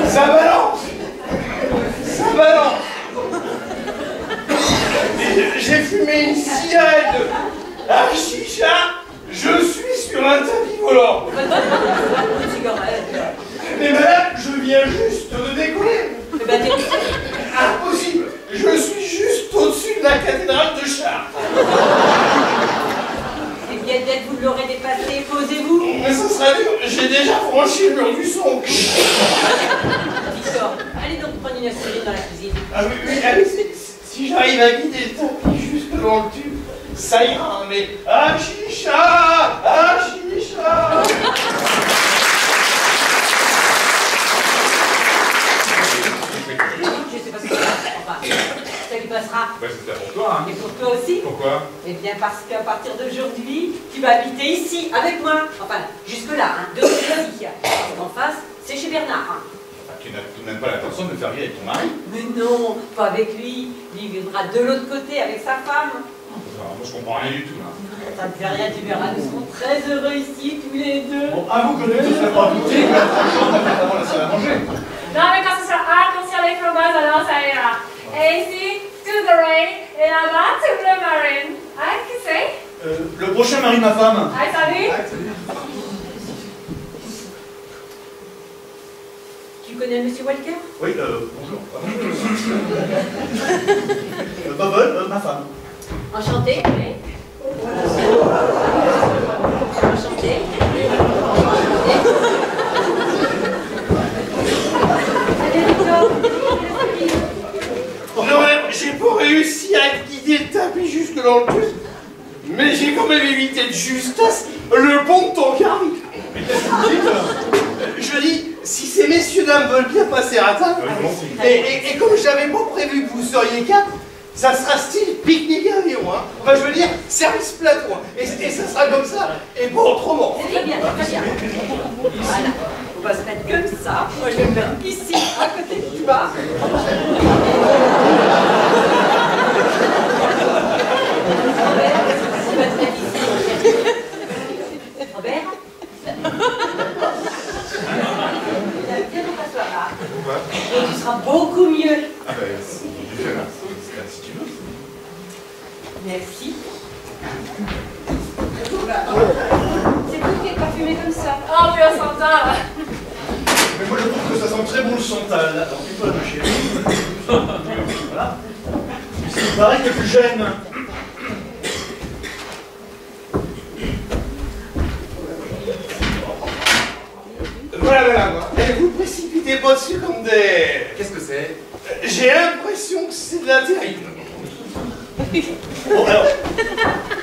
Ça balance! Ça balance! J'ai fumé une cigarette de chicha, je suis sur un tapis volant.
Une cigarette.
Mais madame, je viens juste de décoller.
Eh ben t'es...
Impossible, je suis juste au-dessus de la cathédrale de Chartres.
Eh bien dès que vous l'aurez dépassé, posez-vous.
Mais ça sera dur, j'ai déjà franchi le mur du son.
Victor, allez donc prendre une aspirine dans la cuisine.
Ah oui, oui, allez, si j'arrive à guider le tapis jusque dans le tube, ça ira, mais... Ah chicha! Ah chicha!
Je sais pas ce que ça va. Enfin, ça lui passera.
Bah, c'était pour toi, hein.
Et pour toi aussi.
Pourquoi?
Eh bien parce qu'à partir d'aujourd'hui, tu vas habiter ici, avec moi. Enfin, jusque-là, hein, de ici. En face, c'est chez Bernard. Hein.
Bah, tu n'as tout de même pas l'intention de me faire vivre avec ton mari?
Mais non, pas avec lui. Lui viendra de l'autre côté avec sa femme.
Alors, moi, je comprends rien du tout, là.
Ça ne fait rien, tu verras, nous serons très heureux ici, tous les deux.
Bon, avoue que ne serait pas douté que la chambre est avant la salle à manger.
Non, mais quand ce sera arc-en-ciel et framboise, alors ça ira. Et ici, to the rain, et là-bas, to the marine. Hein, qui c'est?
Le prochain mari de ma femme.
Ah, salut.
Tu connais Monsieur Walker?
Oui, bonjour. Bubble, ma femme.
Enchanté. Enchanté.
Non, j'ai pas réussi à guider le tapis jusque dans le tube, mais j'ai quand même évité de justesse le pont de ton carré.
Mais qu'est-ce que vous dites?
Je dis, si ces messieurs dames veulent bien passer à table, et comme j'avais pas prévu que vous seriez quatre, ça sera style pique-nique avion, hein. Enfin, je veux dire, service plateau, hein. Et ça sera comme ça, et pas autrement.
C'est très bien, très bien. Voilà. On va se mettre comme ça. Moi, je vais me mettre ici, à côté de toi. Robert, tu vas te mettre ici, mon chéri. Robert? Viens donc t'asseoir là.
Pourquoi?
Et tu seras beaucoup mieux.
Ah, bah, si tu veux.
Merci. C'est tout qui est parfumé comme ça.
Oh, puis on s'entend.
Mais moi je trouve que ça sent très bon le santal. Alors fais-toi ma chérie. Voilà. Il paraît que tu gênes.
Voilà, voilà, moi. Et vous précipitez pas dessus comme des...
Qu'est-ce que c'est?
J'ai l'impression que c'est de la terrine.
Bon,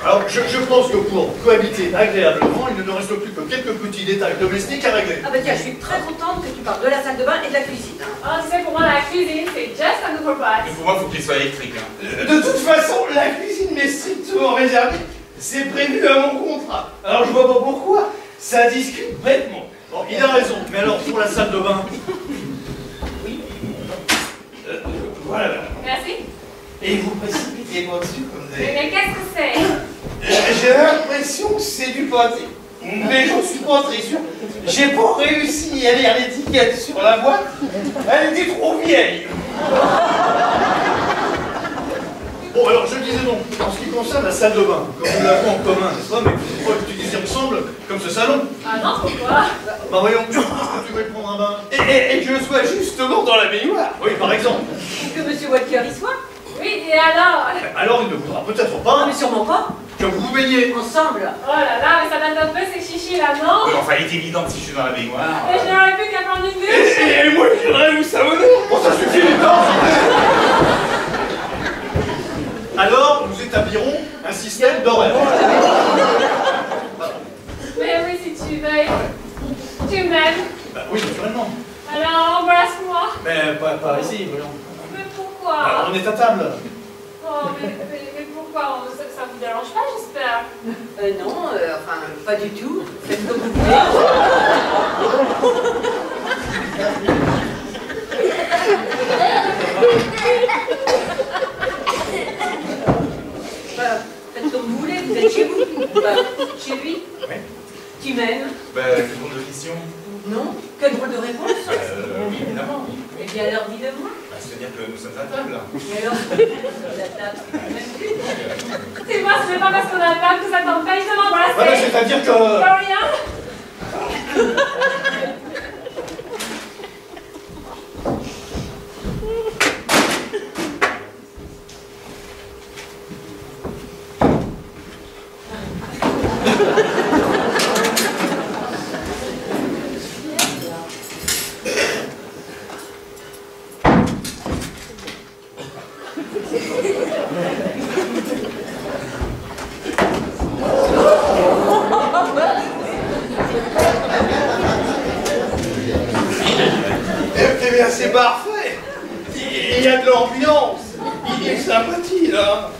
alors je pense que pour cohabiter agréablement, il ne nous reste plus que quelques petits détails domestiques à régler.
Ah bah tiens, je suis très contente que tu parles de la salle de bain et de la cuisine.
Oh, tu sais, pour moi, la cuisine, c'est just a nouveau
Et pour moi, il faut qu'il soit électrique, hein.
De toute façon, la cuisine m'est strictement réservée. C'est prévu à mon contrat. Alors je vois pas pourquoi ça discute bêtement.
Bon, il a raison, mais alors pour la salle de bain,
Oui. Voilà.
Merci.
Et vous précipitez pas dessus comme des...
Mais qu'est-ce que c'est?
J'ai l'impression que c'est du pâté. Mais j'en suis pas très sûr. J'ai pas réussi à lire l'étiquette sur la boîte. Elle était trop vieille.
Bon, alors je disais donc, en ce qui concerne la salle de bain, comme nous l'avons en commun, n'est-ce pas, mais il faut l'utiliser ensemble, comme ce salon.
Ah non, pourquoi?
Bah voyons, est-ce que tu veux prendre un bain?
Et que je sois justement dans la baignoire.
Oui, par exemple.
Ou que M. Walker y soit.
Oui, et alors?
Alors il ne voudra peut-être
Non,
pas
mais sûrement pas.
que vous vous baignez.
Ensemble.
Oh là là, mais ça date un peu ces chichis là, non?
Oui, enfin, il est évident que si je suis dans la baignoire.
Et je n'aurais plus qu'à prendre une douche.
Et moi, je viendrai vous savonner.
Bon, ça suffit les temps. Alors, nous établirons un système d'horaire.
Mais oui, si tu veux. Tu m'aimes.
Bah oui, naturellement.
Alors, embrasse-moi.
Mais pas ici, voyons.
Mais pourquoi?
Alors, on est à table.
Oh, mais pourquoi? Ça vous dérange pas, j'espère?
Non, enfin, pas du tout. Faites comme vous voulez. Bah, faites comme vous voulez, vous êtes chez vous. Bah, chez lui.
Oui.
Tu m'aimes?
Bah, quelle drôle de question.
Non? Quelle drôle de réponse?
Oui, évidemment.
Eh bien alors dis-le-moi.
Bah, c'est-à-dire que nous sommes à table.
Et alors, la table, c'est même plus.
C'est moi, ce n'est pas parce qu'on a la table que ça t'empêche de m'embrasser.
Voilà, c'est-à-dire que...
Florian?
Eh bien, c'est parfait. Il y a de l'ambiance. Il est sympathie, là.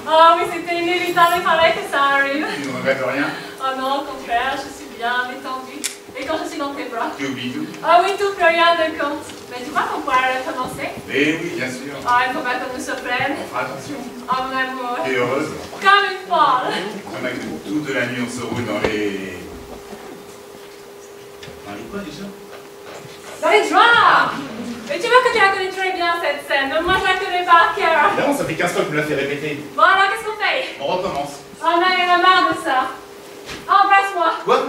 Oh oui, c'était inévitable, il fallait que ça arrive.
Tu ne regrettes rien?
Oh non, au contraire, je suis bien détendue. Et quand je suis dans tes bras?
Tu oublies tout?
Ah oui, tout, plus rien ne compte. Mais tu crois qu'on pourra recommencer?
Eh oui, bien sûr.
Ah, il ne faut pas qu'on nous surprenne.
On fera attention.
Oh mon amour.
T'es heureuse?
Comme une folle.
Toute la nuit, on se roule dans les... Dans les quoi déjà?
Dans les draps. Mais tu vois que tu la connais très bien cette scène. Moi, je la connais par cœur.
Non, ça fait 15 fois que tu me l'as fait répéter.
Bon, alors qu'est-ce qu'on fait?
On recommence.
Oh non, il y en a marre de ça. Embrasse-moi.
Quoi?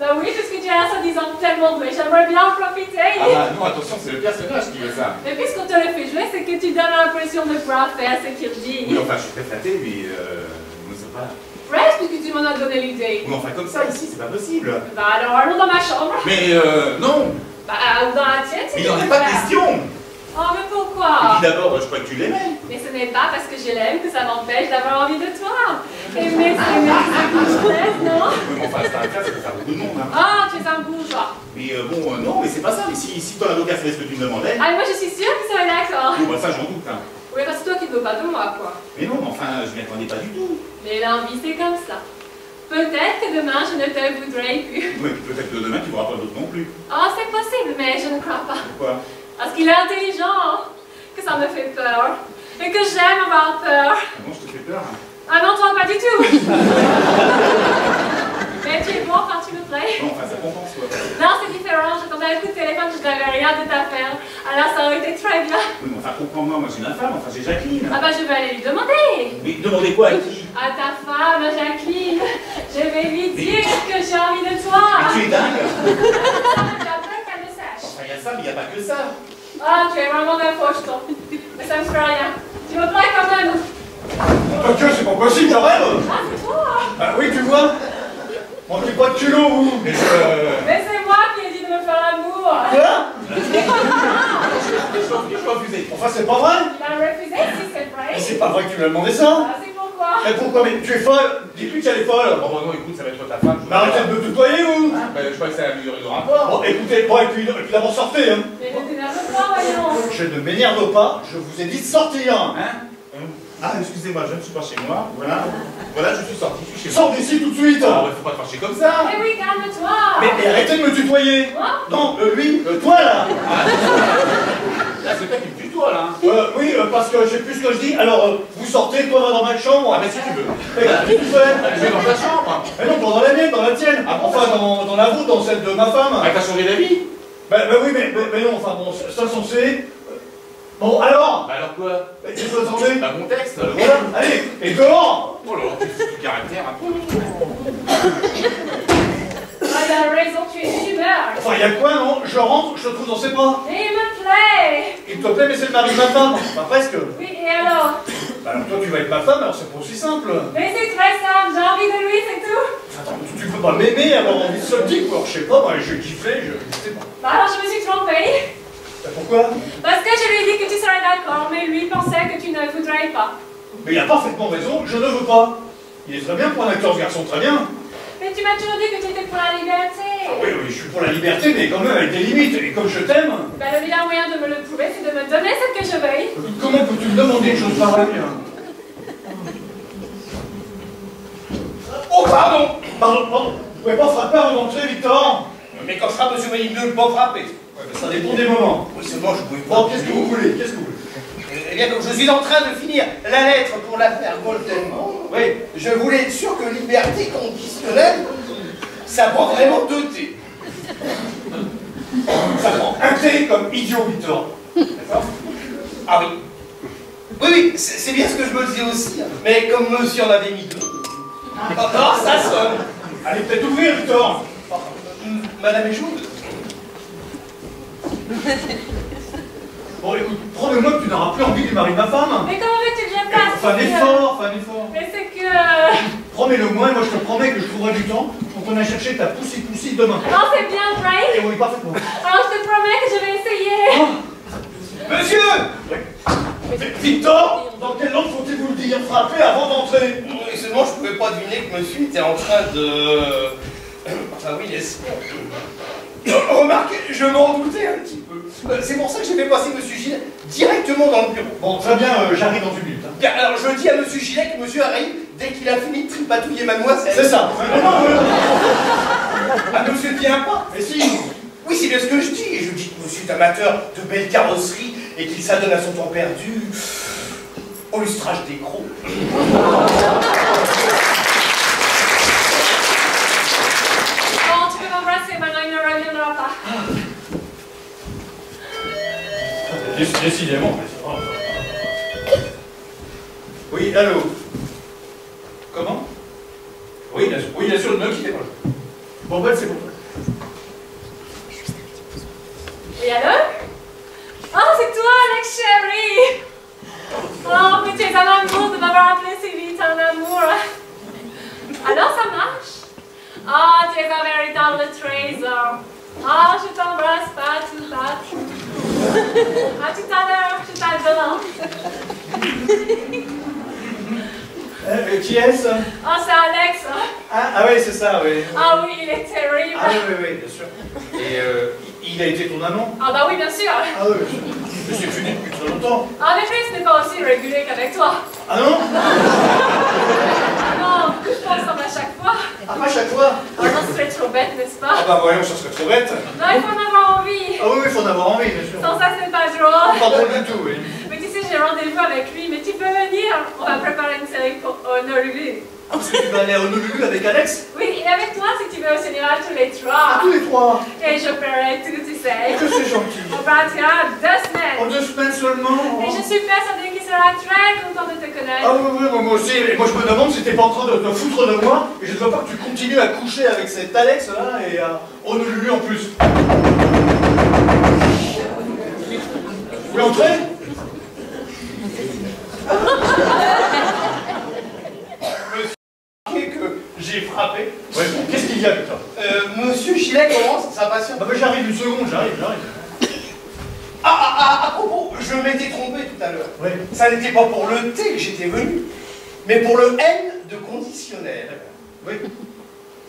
Ben oui, puisque tu es là, soi-disant tellement doué, j'aimerais bien en profiter.
Ah bah non, attention, c'est le personnage qui veut ça.
Mais puisqu'on te le fait jouer, c'est que tu donnes l'impression de pouvoir faire ce qu'il dit.
Oui, enfin, je suis très flatté, mais je ne sais pas.
Reste, puisque tu m'en as donné l'idée.
Oui, enfin, comme ça, ici, c'est pas possible.
Bah alors, allons dans ma chambre.
Mais non.
Bah, ou dans la tienne, si
Mais il
tu
n'en est
préfères.
pas question.
Oh, mais
Et
pourquoi?
puis d'abord, je crois que tu l'aimais.
Mais ce n'est pas parce que je l'aime que ça m'empêche d'avoir envie de toi. Aimer, c'est aimer, c'est tristesse, non?
Oui, mais enfin, c'est un cas, ça peut faire beaucoup de monde. Hein.
Ah, tu es un bourgeois.
Mais bon, non, mais c'est pas ça. Mais si ton avocat savait ce que tu me demandais.
Ah, moi je suis sûre qu'il serait d'accord.
Bon, bah ça, j'en doute. Hein.
Oui, parce que toi qui ne veux pas de moi, quoi.
Mais non, mais enfin, je m'y attendais pas du tout.
Mais l'envie, c'est comme ça. Peut-être que demain, je ne te voudrais plus.
Oui, peut-être que demain, tu ne voudras pas d'autre non plus.
Oh, c'est possible, mais je ne crois pas.
Pourquoi?
Parce qu'il est intelligent, que ça me fait peur. Et que j'aime avoir peur.
Ah bon, je te fais peur. Hein.
Ah non, toi, pas du tout. Mais tu es bon quand tu me plais.
Non, enfin, ça compense, quoi.
Non, c'est différent. Je t'entendais un coup de téléphone, je n'avais rien de ta faire. Alors, ça aurait été très bien.
Oui, mais enfin, comprends-moi, moi j'ai ma femme, enfin j'ai Jacqueline.
Ah bah, je vais aller lui demander.
Mais demandez quoi à qui?
À ta femme, à Jacqueline. Je vais lui dire que j'ai envie de toi.
Mais tu es dingue.
J'ai peur qu'elle le sache.
Enfin, il y a ça, mais il n'y a pas que ça.
Ah, tu es vraiment un pocheton. Mais ça me fait rien. Tu me plais quand même.
Mon Dieu, c'est pas possible, quand même.
Ah, c'est toi.
Ah oui, tu vois. Manquez pas de culot, vous.
Mais
Mais c'est moi qui ai dit de me faire l'amour.
Quoi?
je refusais.
Enfin, c'est pas vrai.
Il a refusé si c'est vrai.
Mais c'est pas vrai que tu lui as demandé ça.
Ah, c'est pourquoi.
Mais pourquoi? Mais tu es folle? Dis-lui qu'elle est folle.
Bon, non, écoute, ça va être ta femme.
Mais arrêtez de me tutoyer, vous.
Je crois que c'est la mesure de rapport.
Bon, écoutez, bon, et puis d'abord sortez, hein.
Mais ne t'énerve pas, voyons.
Je ne m'énerve pas, je vous ai dit de sortir.
Ah, excusez-moi, je ne suis pas chez moi. Voilà, je suis sorti, je suis chez moi.
Sors d'ici tout de suite.
Ah, ouais, faut pas te fâcher comme ça.
Mais oui, calme-toi.
Mais arrêtez de me tutoyer.
Moi?
Non, lui, toi là.
Là, c'est toi qui me tutoie, là.
Oui, parce que je sais plus ce que je dis. Alors, vous sortez, toi va dans ma chambre.
Ah, mais si tu veux.
Qu'est-ce que tu fais?
Je vais dans ta chambre.
Mais non, pas dans la mienne, dans la tienne.
Ah bon?
Enfin, dans la vôtre, dans celle de ma femme.
Ah, t'as changé d'avis?
Ben oui, mais non, enfin bon, ça censé. Bon, alors?
Bah alors quoi?
Qu'est-ce que vous attendez?
Bah mon texte.
Voilà, allez, et dehors!
Oh là, tu fous du caractère un peu.
Ah, il a raison, tu es d'humeur.
Enfin, y a quoi, non? Je rentre, je te trouve dans ses bras.
Mais il me plaît.
Il te plaît, mais c'est le mari de ma femme. Enfin, presque.
Oui, et alors?
Bah alors toi, tu vas être ma femme, alors c'est pas aussi simple.
Mais c'est très simple, j'ai envie de lui, c'est tout.
Attends, tu peux pas m'aimer, avoir envie de soldier, quoi. Alors, je sais pas, moi, je kiffais, je sais pas.
Bah alors je me suis trompée.
Pourquoi?
Parce que je lui ai dit que tu serais d'accord, mais lui pensait que tu ne voudrais pas.
Mais il a parfaitement raison, je ne veux pas. Il est très bien pour un acteur ce garçon, très bien.
Mais tu m'as toujours dit que tu étais pour la liberté.
Ah oui, je suis pour la liberté, mais quand même avec des limites. Et comme je t'aime...
Bah le meilleur moyen de me le prouver, c'est de me donner ce que je veuille.
Comment peux-tu me demander une chose pareille?
Oh, pardon!
Pardon. Vous pouvez pas frapper avant d'entrer, Victor?
Mais quand je frappe, monsieur Méline, ne pas frapper.
Ça dépend des moments.
Oui, seulement je pouvais pas.
Bon, qu'est-ce que vous voulez? Qu'est-ce que vous voulez?
Eh bien, comme je suis en train de finir la lettre pour l'affaire Golden Ball, oui, je voulais être sûr que liberté conditionnelle, ça prend vraiment 2 thés.
Ça prend un thé comme idiot, Victor.
D'accord? Ah oui. Oui, c'est bien ce que je me disais aussi. Mais comme monsieur en avait mis 2. Oh, ça sonne.
Allez, peut-être ouvrir, Victor.
Madame est chaude.
Bon, écoute, promets-moi que tu n'auras plus envie du mari de ma femme.
Mais comment veux-tu que je fasse?
Fais un effort, fais un effort.
Mais c'est que...
Promets-le-moi, et moi je te promets que je trouverai du temps pour qu'on aille chercher ta poussi-poussi demain.
Non, c'est bien,
Et
Brain.
oui, parfaitement.
Alors je te promets que je vais essayer.
Monsieur!
Victor, dans quelle langue faut-il vous le dire? Frapper avant d'entrer.
Et seulement, je pouvais pas deviner que monsieur était en train de... Enfin oui, laisse-moi. Remarquez, je m'en doutais un petit peu. C'est pour ça que j'ai fait passer monsieur Gillet directement dans le bureau.
Bon, très bien, j'arrive dans une minute. Hein.
Bien, alors je dis à monsieur Gillet que monsieur arrive dès qu'il a fini de tripatouiller mademoiselle.
C'est ça.
Ah, monsieur ne vient pas.
Mais si.
Oui, c'est bien ce que je dis. Et je dis que monsieur est amateur de belles carrosseries et qu'il s'adonne à son temps perdu au lustrage des crocs.
Bon, tu peux m'embrasser, maintenant il ne reviendra pas.
Décidément, mais c'est vrai. Oui, allô. Comment? Oui, bien sûr, ne quittez pas. Bon, ben, c'est bon.
Et alors? Oh, c'est toi, Alex chéri! Oh, mais tu es un amour de m'avoir appelé si vite, un amour. Alors, ça marche? Oh, tu es un véritable trésor. Oh, je t'embrasse partout, partout. À tout à l'heure, je t'adore.
Qui est-ce?
Oh, c'est Alex.
Ah oui, c'est ça, oui.
Ah oui, il est terrible.
Ah oui, bien sûr. Et il a été ton amant?
Ah bah oui, bien sûr.
Ah oui, bien sûr. Je suis fini depuis très longtemps.
En effet, ce n'est pas aussi régulier qu'avec toi.
Ah non?
Non, je pense comme à chaque fois.
Ah, pas chaque fois?
Oh non, ce serait trop bête, n'est-ce pas?
Ah bah voyons, ça serait trop bête.
Non, il faut en avoir envie.
Ah oui, il faut en avoir envie, bien sûr.
Sans ça, c'est pas drôle.
Pas drôle du tout, oui.
Mais tu sais, j'ai rendez-vous avec lui, mais tu peux venir. On va préparer une série pour Honolulu.
Ah, parce que tu vas aller à Honolulu avec Alex?
Oui, et avec toi, si tu veux au cinéma tous les
Ah,
trois.
tous les trois.
Et je paierai tout, tu sais.
Que c'est gentil.
On partira 2 semaines.
En 2 semaines seulement?
Et je suis persuadée qu'il sera très content de te connaître.
Ah oui, moi aussi. Et moi je me demande si t'es pas en train de te foutre de moi. Et je ne veux pas que tu continues à coucher avec cet Alex là et à Honolulu en plus. Vous voulez entrer?
Que j'ai frappé.
Ouais, bon, qu'est-ce qu'il y a, Victor?
Monsieur Gillet commence sa passion.
Bah, j'arrive une seconde, j'arrive.
À propos, je m'étais trompé tout à l'heure.
Ouais.
Ça n'était pas pour le thé que j'étais venu, Mais pour le N de conditionnel, oui,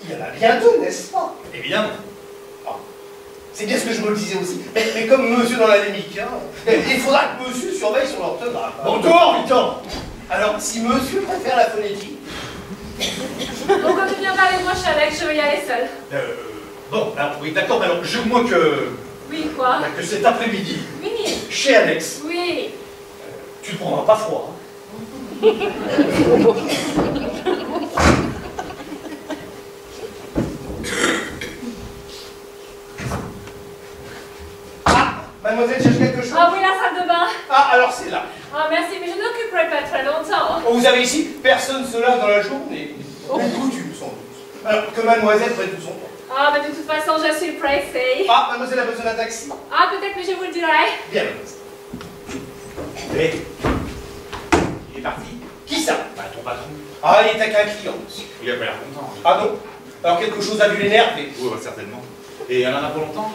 il y en a bien deux, n'est-ce pas?
Évidemment.
C'est bien ce que je me le disais aussi. Mais comme monsieur dans l'anémique, hein, il faudra que monsieur surveille sur l'orthographe.
Bon, dehors, Victor!
Alors, si monsieur préfère la phonétique...
Bon, quand tu viens pas avec moi, je suis avec, je vais y aller seule.
Bon, alors, oui, d'accord, mais alors, jure-moi que...
Oui, quoi?
que cet après-midi,
Oui.
chez Alex,
Oui.
tu ne prendras pas froid. Hein.
Mademoiselle cherche quelque chose?
Ah oui, la salle de bain.
Ah, alors c'est là.
Ah, merci, mais je n'occuperai pas très longtemps.
Oh, vous avez ici, personne se lave dans la journée. Une coutume, sans doute. Alors que mademoiselle prenne tout son temps.
Ah, mais de toute façon, je suis pressée.
Ah, mademoiselle a besoin d'un taxi?
Ah, peut-être que je vous le dirai.
Bien,
Hé, il est parti.
qui ça?
Bah, ton patron.
Ah, il est avec un client, monsieur.
Il a pas l'air content.
Ah non? Alors quelque chose a dû l'énerver.
Oui, bah, certainement. Et elle en a pas longtemps?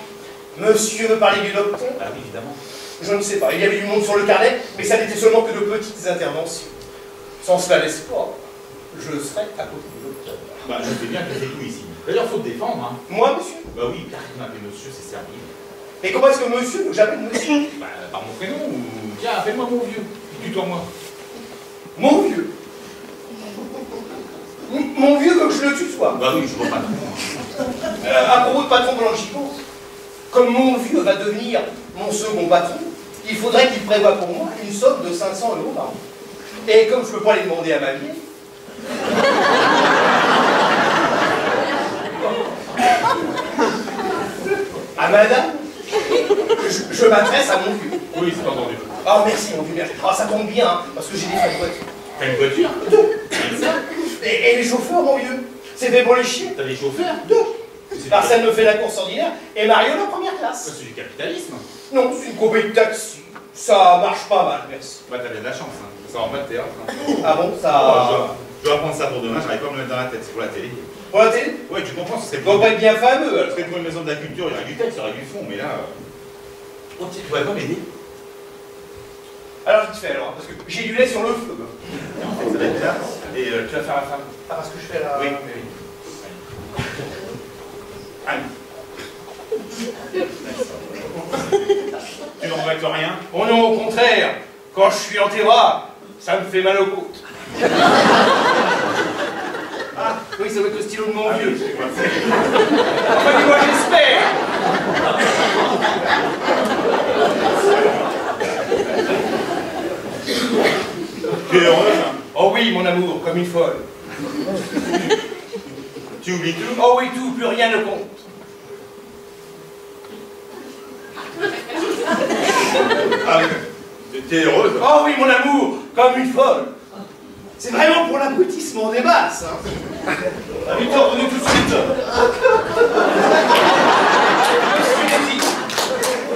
Monsieur veut parler du docteur?
Bah oui, évidemment.
Je ne sais pas, il y avait du monde sur le carnet, mais ça n'était seulement que de petites interventions. Sans cela, n'est-ce pas? Je serais à côté du docteur.
Bah, je sais bien que c'est tout ici. D'ailleurs, faut te défendre, hein.
Moi, monsieur?
Bah oui, car il m'appelle monsieur, c'est servi.
Et comment est-ce que monsieur, j'appelle monsieur?
Bah, par mon prénom, ou... Tiens, appelle-moi mon vieux. Tutoie-moi.
Mon vieux? Mon vieux comme je le tutoie?
Bah oui, je vois pas trop.
À propos de patron blanchiment, comme mon vieux va devenir mon second patron, il faudrait qu'il prévoie pour moi une somme de 500 € par an. Et comme je ne peux pas les demander à ma vieille, à madame, je m'adresse à mon vieux.
Oui, c'est entendu.
Ah merci mon vieux, merci. Ah ça tombe bien, hein, parce que j'ai des frais de voiture.
T'as une voiture?
Et les chauffeurs, mon vieux, c'est fait pour les chiens.
T'as des chauffeurs?
Arsène me fait la course ordinaire et Mario la première classe.
C'est du capitalisme.
Non, c'est une compagnie de taxi. Ça marche pas mal, merci.
Bah, t'as bien de la chance, hein. Ça rend pas de théâtre. Hein.
Ah bon, ça...
Je dois prendre ça pour demain, j'arrive pas à me le mettre dans la tête, c'est pour la télé.
Pour la télé?
Ouais, tu comprends, ce serait
Ça doit pas être bien fameux,
Ce
alors.
serait pour une maison de la culture, il y aurait du texte, il y aurait du fond, mais là... Oh, tu pourrais pas m'aider?
Alors, vite fait, alors, parce que j'ai du lait sur le feu.
En fait, ça va être là. Et tu vas faire la femme?
Ah, parce que je fais la...
Oui, oui. Allez. Tu n'en regrettes rien?
Oh non, au contraire, quand je suis en terroir, ça me fait mal aux côtes. Ah, oui, ça doit être le stylo de mon vieux.
C'est quoi?
Enfin, dis-moi, j'espère.
Tu es heureuse?
Oh oui, mon amour, comme une folle.
Tu oublies tout?
Oh oui, tout, plus rien ne compte.
Ah oui. T'es heureuse?
Oh oui, mon amour, comme une folle. C'est vraiment pour l'abrutissement des masses, hein.
Ah, Victor, venez tout de suite.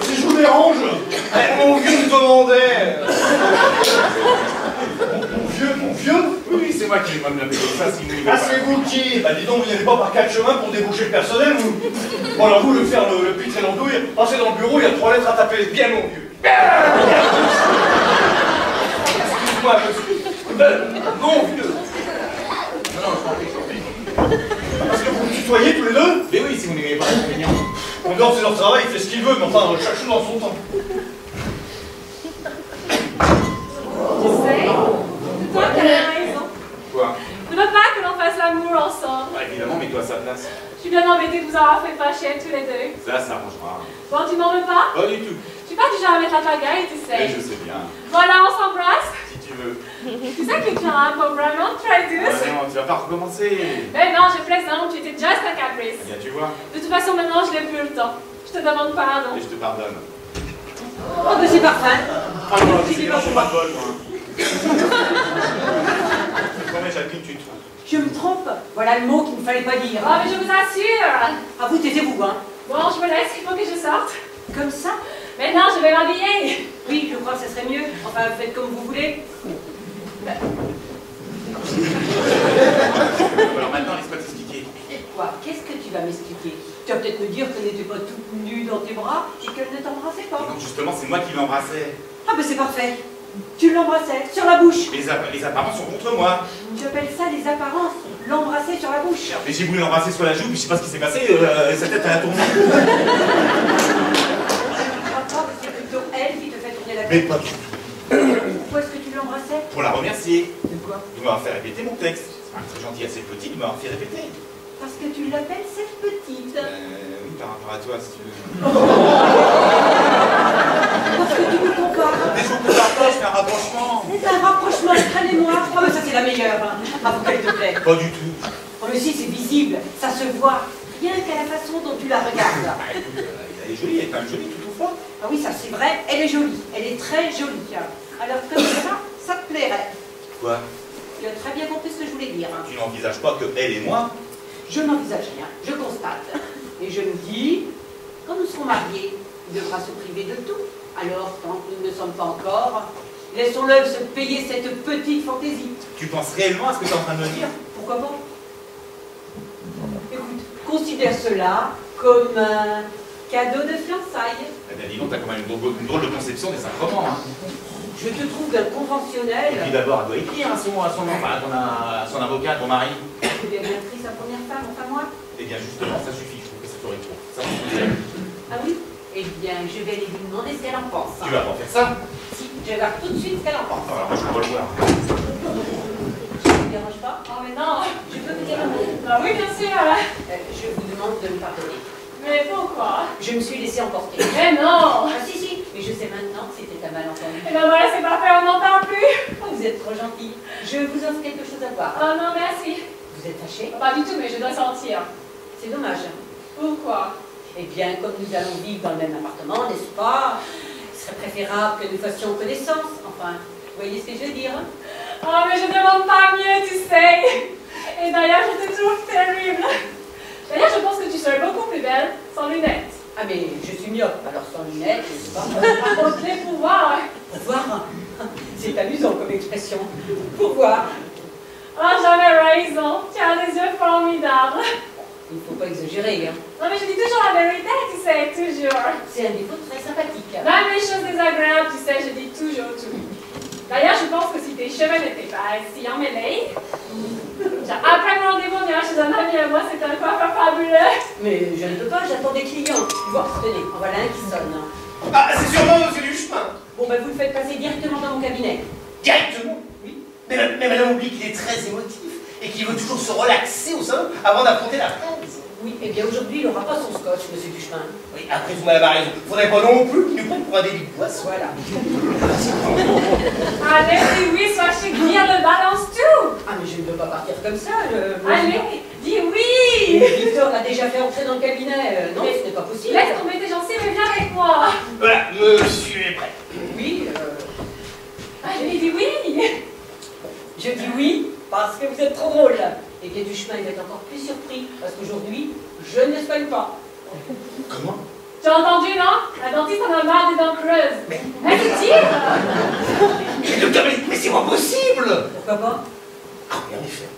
Si je vous dérange, mon vieux me demandait...
Mon vieux? Oui, c'est moi qui lui demande d'appeler ça, si vous...
Ah, c'est vous qui...
Bah dis donc, vous n'allez pas par 4 chemins pour déboucher le personnel, vous? Bon alors vous, le faire le pitre et l'andouille, passez dans le bureau, il y a 3 lettres à taper.
Bien, mon vieux. Excuse-moi, monsieur. Mon vieux.
Non, je t'en prie.
Parce que vous me tutoyez tous les deux?
Mais oui, si vous n'aimez pas l'inconvénient.
En dehors, c'est leur travail, il fait ce qu'il veut, mais enfin, chaque chose dans son temps.
Tu sais, c'est toi qui as raison.
Quoi?
Ne veux pas que l'on fasse l'amour ensemble.
Bah évidemment, mets-toi à sa place.
Je suis bien embêtée de vous avoir fait fâcher tous les deux.
Ça arrangera.
Bon, tu m'en veux pas?
Pas du tout.
Je suis pas du genre à mettre la pagaille, tu
Mais
sais.
je sais bien.
Voilà, on s'embrasse.
Si tu veux.
Tu sais que tu as un mot vraiment très douce.
Non, tu vas pas recommencer.
Mais non, je plaisante, tu étais just un caprice.
Bien, tu vois.
De toute façon, maintenant, je n'ai plus le temps. Je te demande pardon.
Et je te pardonne.
Oh, ben c'est parfait.
Ah non, je sais pas, j'ai pas de bol, moi. Je te promets, Jacqueline, tu te trompes.
Je me trompe. Voilà le mot qu'il ne fallait pas dire.
Oh, mais je vous assure.
Ah, vous taisez-vous, hein.
Bon, je vous laisse, il faut que je sorte.
Comme ça?
Mais non, je vais m'habiller.
Oui, je crois que ce serait mieux. Enfin, faites comme vous voulez.
Alors maintenant, laisse-moi t'expliquer.
Quoi? Qu'est-ce que tu vas m'expliquer? Tu vas peut-être me dire qu'elle n'était pas toute nue dans tes bras et qu'elle ne t'embrassait pas.
Non, justement, c'est moi qui l'embrassais.
Ah, ben c'est parfait. Tu l'embrassais sur la bouche.
Les apparences sont contre moi.
J'appelle ça les apparences. L'embrasser sur la bouche.
Mais j'ai voulu l'embrasser sur la joue, puis je sais pas ce qui s'est passé, sa tête elle a tourné.
C'est plutôt elle qui te fait tourner la
Mais
tête.
pas du tout.
Pourquoi est-ce que tu l'embrassais?
Pour la remercier.
De quoi?
De m'avoir fait répéter mon texte. C'est pas très gentil, assez petit de m'avoir fait répéter.
Parce que tu l'appelles cette petite.
Oui, par rapport à toi, si tu veux.
Parce que tu me compares.
Mais je vous compare pas, je fais un rapprochement.
C'est un rapprochement entre elle et moi. Ah mais ça c'est la meilleure. Hein. Ah faut qu'elle te plaît.
Pas du tout.
Oh mais si, c'est visible. Ça se voit. Rien qu'à la façon dont tu la regardes.
Bah écoute, elle est jolie, elle est quand même jolie toutefois.
Ah oui, ça c'est vrai. Elle est jolie. Elle est très jolie. Alors comme ça te plairait.
Quoi?
Tu as très bien compris ce que je voulais dire. Hein.
Tu n'envisages pas que elle et moi?
Je n'envisage rien. Je constate. Et je me dis, quand nous serons mariés, il devra se priver de tout. Alors, tant que nous ne sommes pas encore, laissons-le se payer cette petite fantaisie.
Tu penses réellement à ce que tu es en train de me dire?
Pourquoi pas? Écoute, considère cela comme un cadeau de fiançailles.
Eh bien, dis donc, t'as quand même une drôle de conception des sacrements, hein.
Je te trouve d'un conventionnel.
Et puis d'abord, elle doit écrire à son nom, enfin, à son avocat, à ton mari.
Tu as bien pris sa première femme, enfin moi.
Eh bien, justement, ça suffit, je trouve que ça ferait trop. Ça me suffit.
Ah oui? Eh bien, je vais aller lui demander ce qu'elle en pense.
Tu vas pas faire ça?
Si, je vais voir tout de suite ce qu'elle en pense.
Alors, moi, je veux pas le voir.
Ça ne vous dérange pas?
Oh, mais non.
Je peux vous dire un mot?
Ah oui, bien sûr.
Je vous demande de me pardonner.
Mais pourquoi?
Je me suis laissée emporter.
Mais non.
Ah si, si, mais je sais maintenant que c'était un malentendu.
Et ben voilà, c'est parfait, on n'entend plus.
Oh, vous êtes trop gentil. Je vous offre quelque chose à boire.
Oh non, merci.
Vous êtes fâché?
Pas du tout, mais je dois sortir.
C'est dommage.
Pourquoi?
Eh bien, comme nous allons vivre dans le même appartement, n'est-ce pas? Il serait préférable que nous fassions connaissance. Enfin, vous voyez ce que je veux dire?
Oh, mais je demande pas mieux, tu sais. Et d'ailleurs, je te trouve terrible. D'ailleurs, je pense que tu serais beaucoup plus belle sans lunettes.
Ah, mais je suis myope, alors sans lunettes, n'est-ce pas?
Par contre, les pouvoirs.
Pouvoir? C'est amusant comme expression. Pouvoir?
Oh, j'avais raison. Tu as des yeux formidables.
Il ne faut pas exagérer, hein.
Non, mais je dis toujours la vérité, tu sais, toujours.
C'est un défaut très sympathique.
Même les choses désagréables, tu sais, je dis toujours tout. D'ailleurs, je pense que si tes cheveux n'étaient pas si emmêlés, après mon rendez-vous, on ira chez un ami à moi, c'est un coiffeur fabuleux.
Mais je ne peux pas, j'attends des clients. Tu vois, tenez, en voilà un qui sonne.
Ah, c'est sûrement monsieur Duchemin.
Bon, ben vous le faites passer directement dans mon cabinet.
Directement? Oui. Mais madame oublie qu'il est très émotif et qu'il veut toujours se relaxer au sein avant d'affronter la fraise.
Oui, eh bien aujourd'hui, il n'aura pas son scotch, monsieur Duchemin.
Oui, après tout, madame a raison. Faudrait pas non plus qu'il nous prenne pour un débit de poisson.
Voilà.
Allez, dis oui, sois chic, viens le balance tout.
Ah, mais je ne peux pas partir comme ça.
Allez, dis oui.
Victor l'a déjà fait entrer dans le cabinet. Non, ce n'est pas possible.
Laisse tomber tes gencives et viens avec moi.
Voilà, monsieur est prêt.
Oui,
Allez, dis oui.
je dis oui, parce que vous êtes trop drôle. Et que Duchemin va être encore plus surpris, parce qu'aujourd'hui, je ne soigne pas.
Comment?
Tu as entendu, non? La dentiste en a marre des dents creuses. Elle te tire.
Mais docteur, mais c'est pas possible!
Pourquoi pas?
Ah oui, en effet.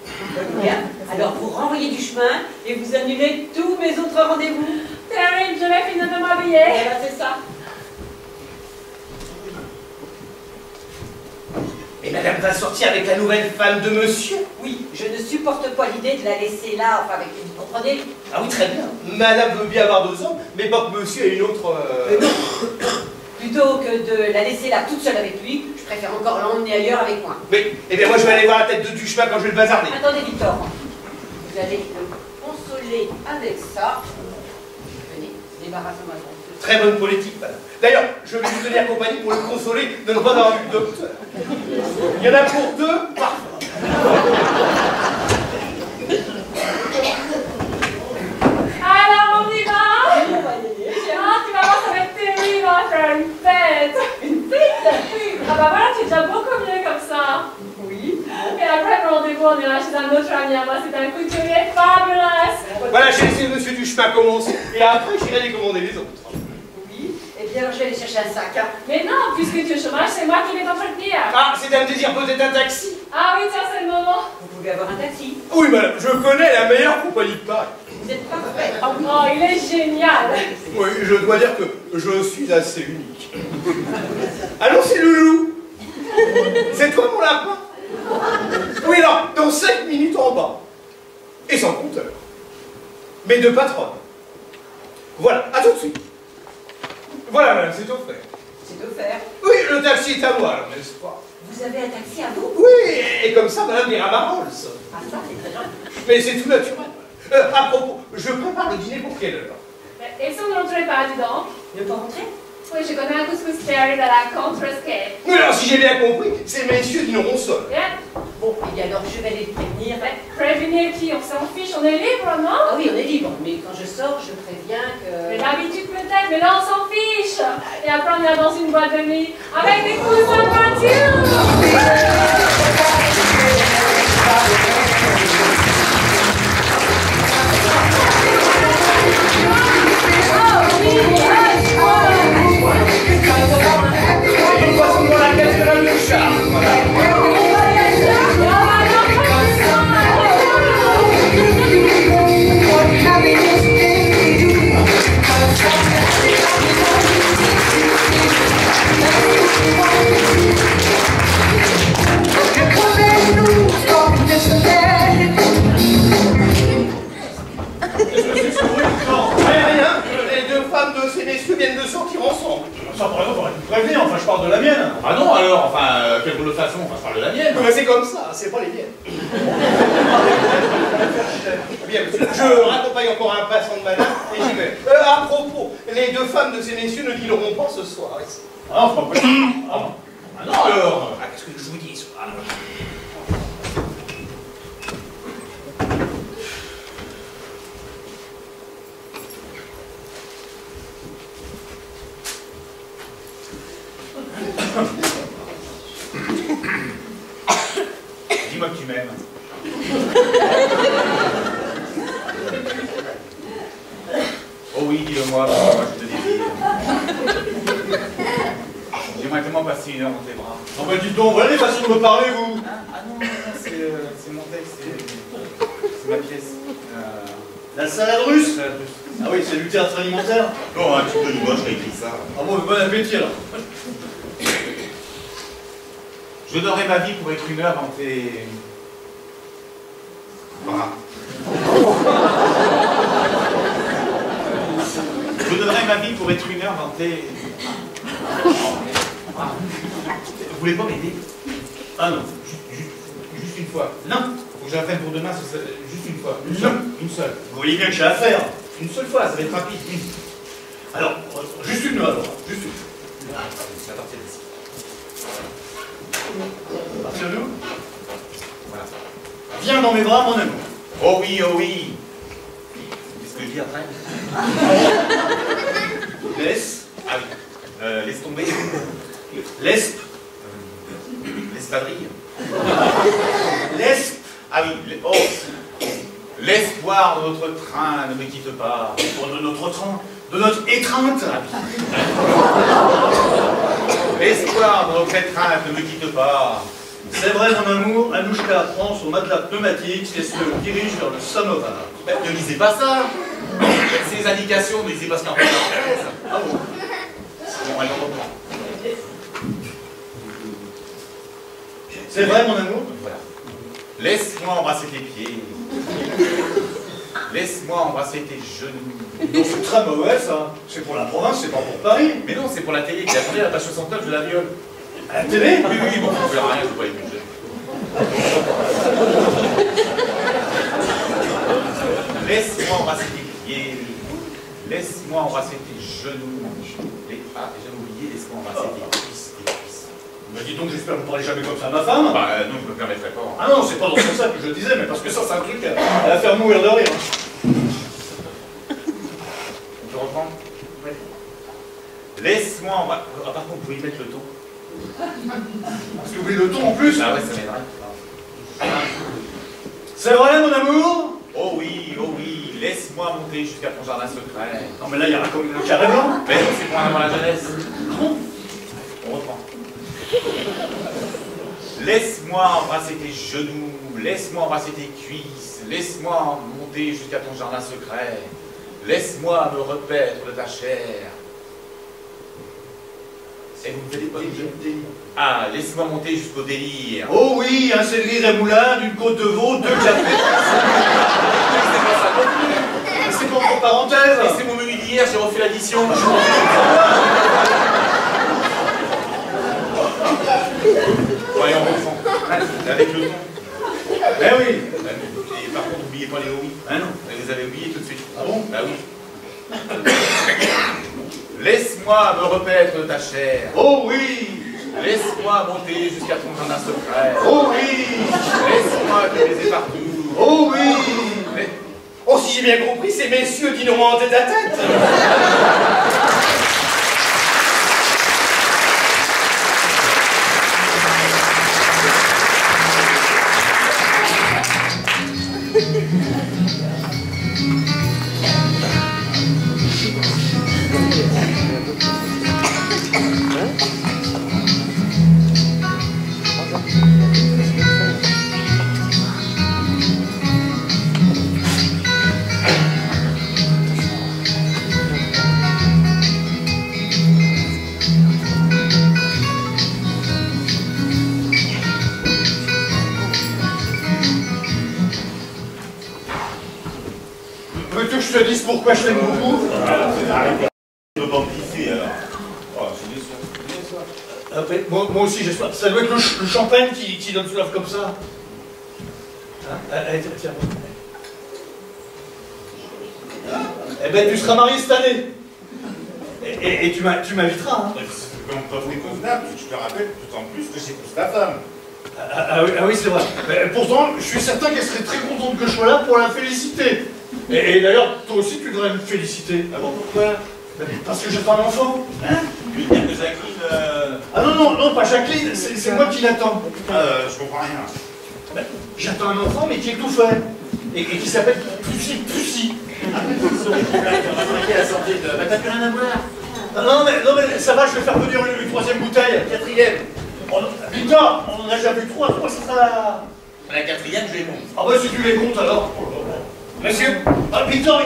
Bien. Alors vous renvoyez Duchemin et vous annulez tous mes autres rendez-vous.
Terrible, je vais finir de m'habiller.
Voilà, c'est ça.
Et madame va sortir avec la nouvelle femme de monsieur?
Oui, je ne supporte pas l'idée de la laisser là, enfin avec vous comprenez?
Ah oui, très bien. Madame veut bien avoir 2 ans, mais pas que monsieur ait une autre...
Plutôt que de la laisser là toute seule avec lui, je préfère encore l'emmener ailleurs avec moi.
Mais, eh bien moi je vais aller voir la tête de Duchemin quand je vais le bazarder.
Attendez, Victor. Vous allez le consoler avec ça. Venez, débarrassez-moi de ça.
Très bonne politique, madame. D'ailleurs, je vais vous tenir compagnie pour le consoler de ne pas avoir vu le docteur. Il y en a pour 2, parfois.
Alors, on y va. Ah, tu vas voir, ça va être terrible, on va faire une fête.
Une fête?
Ah bah voilà, tu es déjà beaucoup mieux comme ça.
Oui.
Et après le rendez-vous, on ira chez un autre ami à moi, c'est un couturier fabuleux.
Voilà, j'ai laissé monsieur Duchemin commencer, et après j'irai les commander les autres.
Oui. Eh bien, alors je vais aller chercher un sac. Hein.
Mais non, puisque tu es au chômage, c'est moi qui vais t'entretenir.
Ah, c'est un désir peut-être un taxi?
Ah oui, tiens, c'est le moment.
Vous pouvez avoir un taxi.
Oui, madame, je connais la meilleure compagnie de Paris.
Vous êtes parfait.
Oh, il est génial.
Oui, je dois dire que je suis assez unique. Allons, c'est Loulou. C'est toi mon lapin? Oui, alors, dans 5 minutes en bas. Et sans compteur. Mes 2 patronnes. Voilà, à tout de suite. Voilà, madame, c'est offert.
C'est offert.
Oui, le taxi est à moi, alors, n'est-ce pas?
Vous avez un taxi à vous?
Oui, et comme ça, madame ira à ma Rolls.
Ah, ça, c'est très gentil.
Mais c'est tout naturel. À propos, je prépare le dîner pour quelle heure?
Et si on ne rentrait pas, dis donc?
Ne pas rentrer?
Oui, je connais un couscous terrible à la contre-escape.
Oui, alors, si j'ai bien compris, ces messieurs dîneront seuls.
Yeah.
Bon, et bien alors je vais les prévenir.
Prévenir qui? On s'en fiche, on est libre, non?
Ah oui, on est libre, mais quand je sors, je préviens
Mais
que...
d'habitude peut-être, mais là on s'en fiche. Et après on ira dans une boîte de nuit avec des coussins de peinture.
Une façon dans laquelle je donne le charme, voilà. Rien, les 2 femmes de ces messieurs viennent de sortir ensemble.
Ça, par exemple, on aurait pu prévenir, enfin, je parle de la mienne.
Ah non, alors, enfin, quelle de façon, enfin, je parle de la mienne.
Mais c'est comme ça, c'est pas les miennes. Bien, monsieur, je raccompagne encore un passant de madame et j'y vais. À propos, les 2 femmes de ces messieurs ne dîneront pas ce soir ici.
Ah non, c'est pas possible. Ah non.
Ah non, alors, ah, qu'est-ce que je vous dis, ça? Dis-moi que tu m'aimes. Oh oui, dis-le-moi, parce que moi je te désire. J'aimerais tellement passer 1 heure dans tes bras.
Ah bah dites donc, voilà les façons de me parler, vous.
Ah non, c'est mon texte, c'est ma pièce.
La salade russe.
C'est la russe.
Ah oui, c'est du théâtre alimentaire.
Bon, un petit peu de gauche, j'ai écrit ça.
Ah bon, bon appétit, alors.
Je donnerais ma vie pour être 1 heure dans tes bras. Je donnerais ma vie pour être 1 heure dans tes bras. Vous voulez pas m'aider?
Ah non.
Juste une fois.
Non.
Faut que j'ai la peine pour demain, ce serait juste une fois. Une seule.
Vous voyez bien que j'ai affaire.
Une seule fois, ça va être rapide.
Alors, juste une, alors. Juste une.
À partir d'ici.
À partir de nous.
Voilà.
Viens dans mes bras, mon amour.
Oh oui, oh oui. Qu'est-ce que je dis après?
Laisse.
Ah oui. Laisse tomber.
Laisse.
L'espadrille.
Laisse.
Ah oui. Oh. L'espoir de notre train ne me quitte pas.
Oh, de notre train. De notre étreinte.
L'espoir de notre étreinte ne me quitte pas.
C'est vrai, mon amour, Anouchka prend son matelas pneumatique et se dirige vers le samovar.
Ben, ne lisez pas ça. Ces indications, ne lisez pas ce qu'il y a en parenthèse.
Ah bon?
Bon, allez, on reprend.
C'est vrai, mon amour?
Voilà. Laisse-moi embrasser tes pieds. Laisse-moi embrasser tes genoux.
Non, c'est très mauvais, ça. C'est pour la province, c'est pas pour Paris.
Mais non, c'est pour la télé qui a tourné à la page 69 de la viole.
À la télé?
Oui, oui, bon, on verra rien, je ne peux pas écouter. Laisse-moi embrasser tes pieds. Laisse-moi embrasser tes genoux. Ah, j'avais oublié, laisse-moi embrasser tes cuisses.
Mais dis donc, j'espère que vous ne parlez jamais comme ça à ma femme.
Bah non, je me permettrai pas.
Ah non, c'est pas dans ce sens-là que je disais, mais parce que ça, c'est un truc à la faire mourir de rire.
On peut reprendre? Oui. Laisse-moi embrasser... Ah, par contre, vous pouvez y mettre le ton.
Parce que vous voulez le ton en plus.
Ah ouais, ça m'aiderait.
C'est vrai, mon amour?
Oh oui, laisse-moi monter jusqu'à ton jardin secret.
Non, mais là, il y a comme le carré blanc.
Mais non, c'est pour en avoir la jeunesse. On reprend. Laisse-moi embrasser tes genoux, laisse-moi embrasser tes cuisses, laisse-moi monter jusqu'à ton jardin secret, laisse-moi me repaître de ta chair. Et vous me faites pas délire. Ah, laisse-moi monter jusqu'au délire.
Oh oui, un céleri rémoulin, d'une côte de veau, 2 cafés. C'est pour entre parenthèses.
Et c'est mon menu d'hier, j'ai refait l'addition. Voyons, on reprend. Avec le ton.
Eh oui.
Et par contre, n'oubliez pas les oui.
Ah non.
Vous avez oublié tout de suite.
Ah bon?
Bah oui. Laisse-moi me repaître ta chair.
Oh oui.
Laisse-moi monter jusqu'à ton jardin secret.
Oh oui.
Laisse-moi te baiser partout.
Oh oui.
Mais...
Oh, si j'ai bien compris, ces messieurs dîneront en tête à tête.
Veux-tu que je te dise pourquoi je t'aime beaucoup?
Je peux pas me pisser alors. Oh, j'ai des soins.
Moi aussi j'ai soif. Ça doit être le champagne qui donne soif comme ça. Hein? Allez, tiens. Eh ben tu seras marié cette année. Et tu m'inviteras. Hein?
C'est quand même pas très convenable, je te rappelle tout en plus que j'épouse ta femme.
Ah oui, c'est vrai. Mais pourtant, je suis certain qu'elle serait très contente que je sois là pour la féliciter. Et d'ailleurs, toi aussi, tu devrais me féliciter.
Ah bon, pourquoi?
Parce que j'attends un enfant. Hein?
Tu veux dire que Jacqueline...
Ah non, pas Jacqueline, c'est moi qui l'attends.
je comprends rien.
J'attends un enfant, mais qui est tout fait. Et qui s'appelle Pussy.
La santé de... Bah t'as plus rien à boire.
Non mais ça va, je vais faire venir une troisième bouteille.
4e.
Victor, on en a déjà vu 3, ça sera...
La 4e, je les monte.
Ah bah si tu les comptes alors. Monsieur, Victor,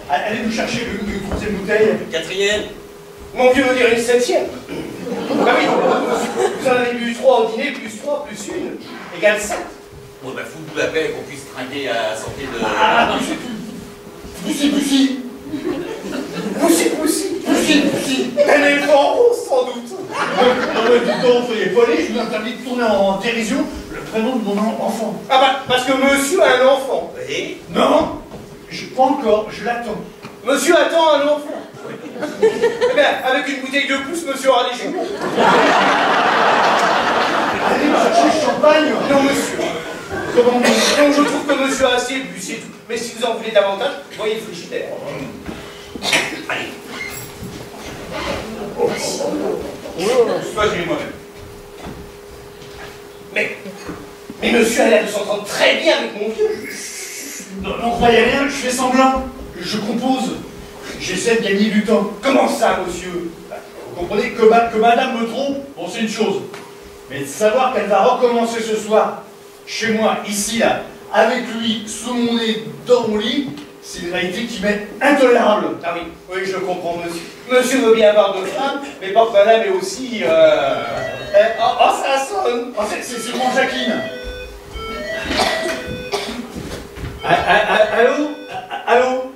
allez nous chercher une troisième bouteille.
4e.
Mon vieux veut dire une 7e. Bah oui, vous en avez bu 3 au dîner, plus 3, plus 1, égale 7.
Bon bah fous-nous la paix qu'on puisse trinquer à la santé de...
Ah, Pussy.
Un éléphant rose, sans doute.
Non mais dis donc, soyez polis, je vous interdis de tourner en dérision le prénom de mon enfant.
Ah bah, parce que monsieur a un enfant.
Et
Non, pas encore, je l'attends.
Monsieur attend un enfant. Eh bien, avec une bouteille de plus, monsieur aura des jumeaux.
Allez me chercher le champagne.
Non, monsieur.
Comment
Non, je trouve que monsieur a assez bu, c'est tout. Mais si vous en voulez davantage, voyez le frigidaire.
allez.
Soit j'ai moi-même. Mais monsieur a l'air de s'entendre très bien avec mon vieux.
N'en croyez rien, je fais semblant. Je compose. J'essaie de gagner du temps.
Comment ça, monsieur?
Vous comprenez que madame me trompe, bon c'est une chose. Mais de savoir qu'elle va recommencer ce soir, chez moi, ici, là, avec lui, sous mon nez, dans mon lit, c'est une réalité qui m'est intolérable.
Ah oui, oui, je comprends, monsieur. Monsieur veut bien avoir 2 femmes, mais pas que madame est aussi... Oh, ça sonne.
Oh, c'est sûrement Jacqueline. Allô? Allô?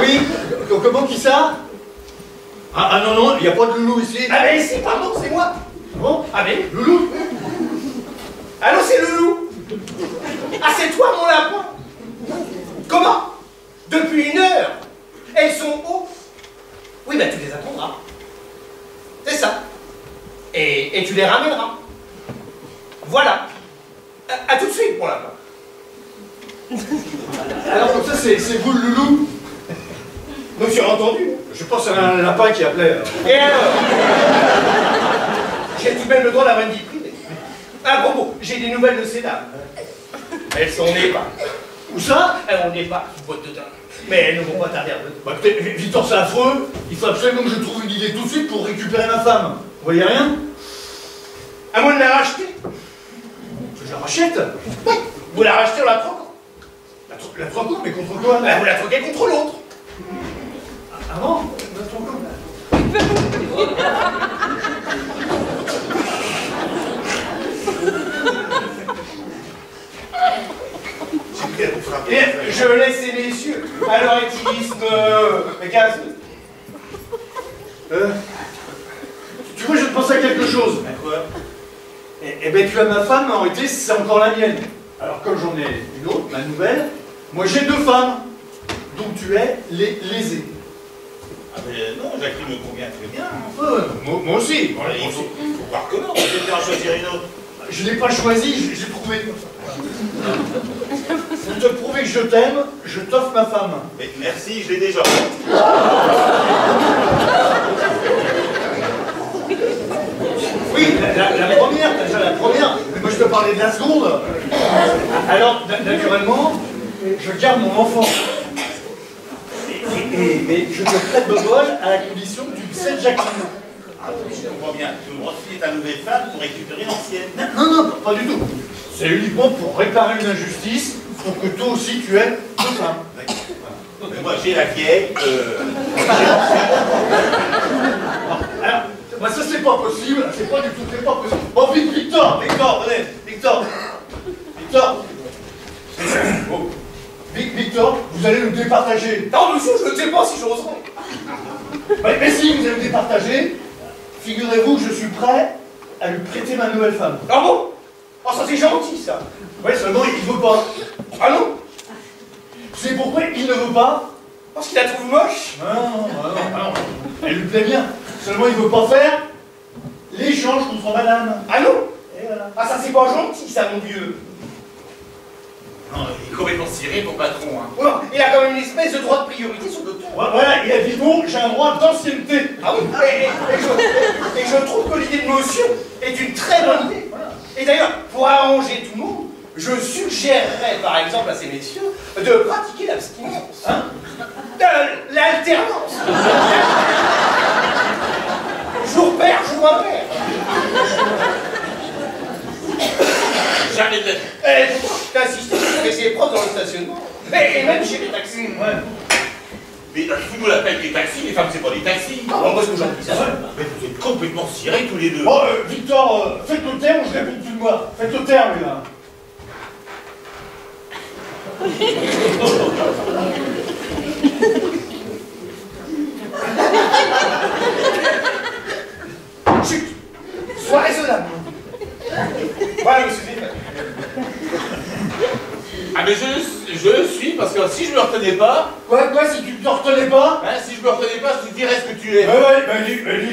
Oui? Comment qui ça? Ah non, il n'y a pas de loulou ici.
Ah mais si, pardon, c'est moi.
Bon?
Ah mais...
Loulou?
Allô, c'est Loulou. Ah, c'est toi, mon lapin. Comment? Depuis 1 heure. Elles sont où? Oui, ben tu les attendras. C'est ça. Et tu les ramèneras. Voilà. À tout de suite, mon lapin.
Alors comme ça, c'est vous le loulou?
Monsieur a entendu?
Je pense à un lapin qui appelait.
Et alors? J'ai tout de même le droit d'avoir une vie privée. À propos, j'ai des nouvelles de ces dames. Elles sont nées pas.
Où ça?
Elles n'est pas, boîte de dingue. Mais elles ne vont pas tarder à venir.
Bah écoutez, Victor, c'est affreux. Il faut absolument que je trouve une idée tout de suite pour récupérer ma femme. Vous voyez rien?
À moins de la racheter.
Je la rachète.
Vous la rachetez en la troquant.
La troquons, mais contre quoi?
Ben, vous la troquez contre l'autre.
Maman, notre oncle.
Et je laisse ces messieurs à leur éthylisme gazeux.
Tu vois, je te pense à quelque chose.
Quoi?
Eh ben, tu as ma femme, en réalité, c'est encore la mienne. Alors, comme j'en ai une autre, ma nouvelle, moi j'ai 2 femmes. Donc tu es lésé.
Ah mais non, Jacqueline me convient très bien.
Moi aussi.
Voilà, il faut voir comment, vous êtes en choisir une autre.
Je ne l'ai pas choisi, je l'ai trouvé. Pour te prouver que je t'aime, je t'offre ma femme.
Mais merci, je l'ai déjà.
Oui, la première, déjà la première. Mais moi je te parlais de la seconde. Alors, naturellement, je garde mon enfant. Mais je te prête Bobol à la condition que tu me cèdes Jacqueline.
Ah, je comprends bien. Tu me refiles ta nouvelle femme pour récupérer l'ancienne.
Non, pas du tout. C'est uniquement pour réparer une injustice, pour que toi aussi tu aies 2 femmes.
Mais moi j'ai la vieille,
Alors, bah ça c'est pas possible, c'est pas du tout, c'est pas possible. Bon, vite, Victor, Bon. Victor, vous allez nous départager.
Non, monsieur, je ne sais pas si j'oserais.
Mais si, vous allez nous départager, figurez-vous que je suis prêt à lui prêter ma nouvelle femme.
Ah bon? Oh, ça c'est gentil, ça.
Oui, seulement il veut pas.
Ah non?
C'est pourquoi il ne veut pas?
Parce qu'il la trouve moche?
Non. Elle lui plaît bien. Seulement il veut pas faire l'échange contre madame.
Ah non?
Et voilà.
Ah, ça c'est pas gentil, ça, mon vieux.
non, il est complètement ciré ton patron. Hein.
Non, il a quand même une espèce de droit de priorité sur le docteur.
Voilà, il a dit bon, j'ai un droit d'ancienneté.
Ah oui, et je trouve que l'idée de monsieur est une très bonne idée. Voilà. Et d'ailleurs, pour arranger tout le monde, je suggérerais par exemple à ces messieurs de pratiquer l'abstinence. Hein? L'alternance. Jour père, jour impair.
Jamais de la vie.
T'as assisté avec ses profs dans le stationnement. Et même chez les taxis.
Ouais.
Mais vous nous l'appelez des taxis, les femmes c'est pas des taxis.
Ah bon, moi ce que j'en dis, ça va.
Mais vous êtes complètement cirés tous les deux.
Bon, Victor, faites le terme, je réponds plus de moi. Faites le terme, là.
Chut. Sois raisonnable. Voilà, monsieur Zéphane.
Ah mais je suis, parce que si je me retenais pas,
Quoi, si tu ne te retenais pas?
hein, si je me retenais pas, je te dirais ce que tu es.
Ouais, dis-le, mais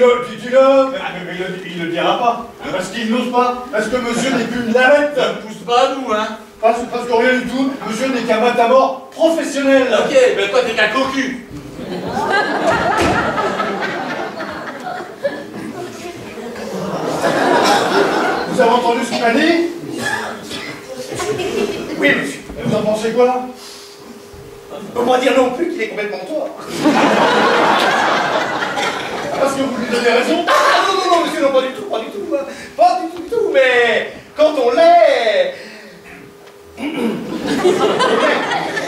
il le dira pas. Parce qu'il n'ose pas. Parce que monsieur n'est qu'une lavette.
Ça ne pousse pas à nous, hein.
Parce que rien du tout, monsieur n'est qu'un matamor professionnel.
Ok, ben toi t'es qu'un cocu.
Vous avez entendu ce qu'il m'a dit?
Oui, monsieur.
Et vous en pensez quoi?
On peut pas dire non plus qu'il est complètement tort.
Parce que vous lui donnez raison?
Ah non, monsieur, non, pas du tout. Pas du tout, mais quand on l'est...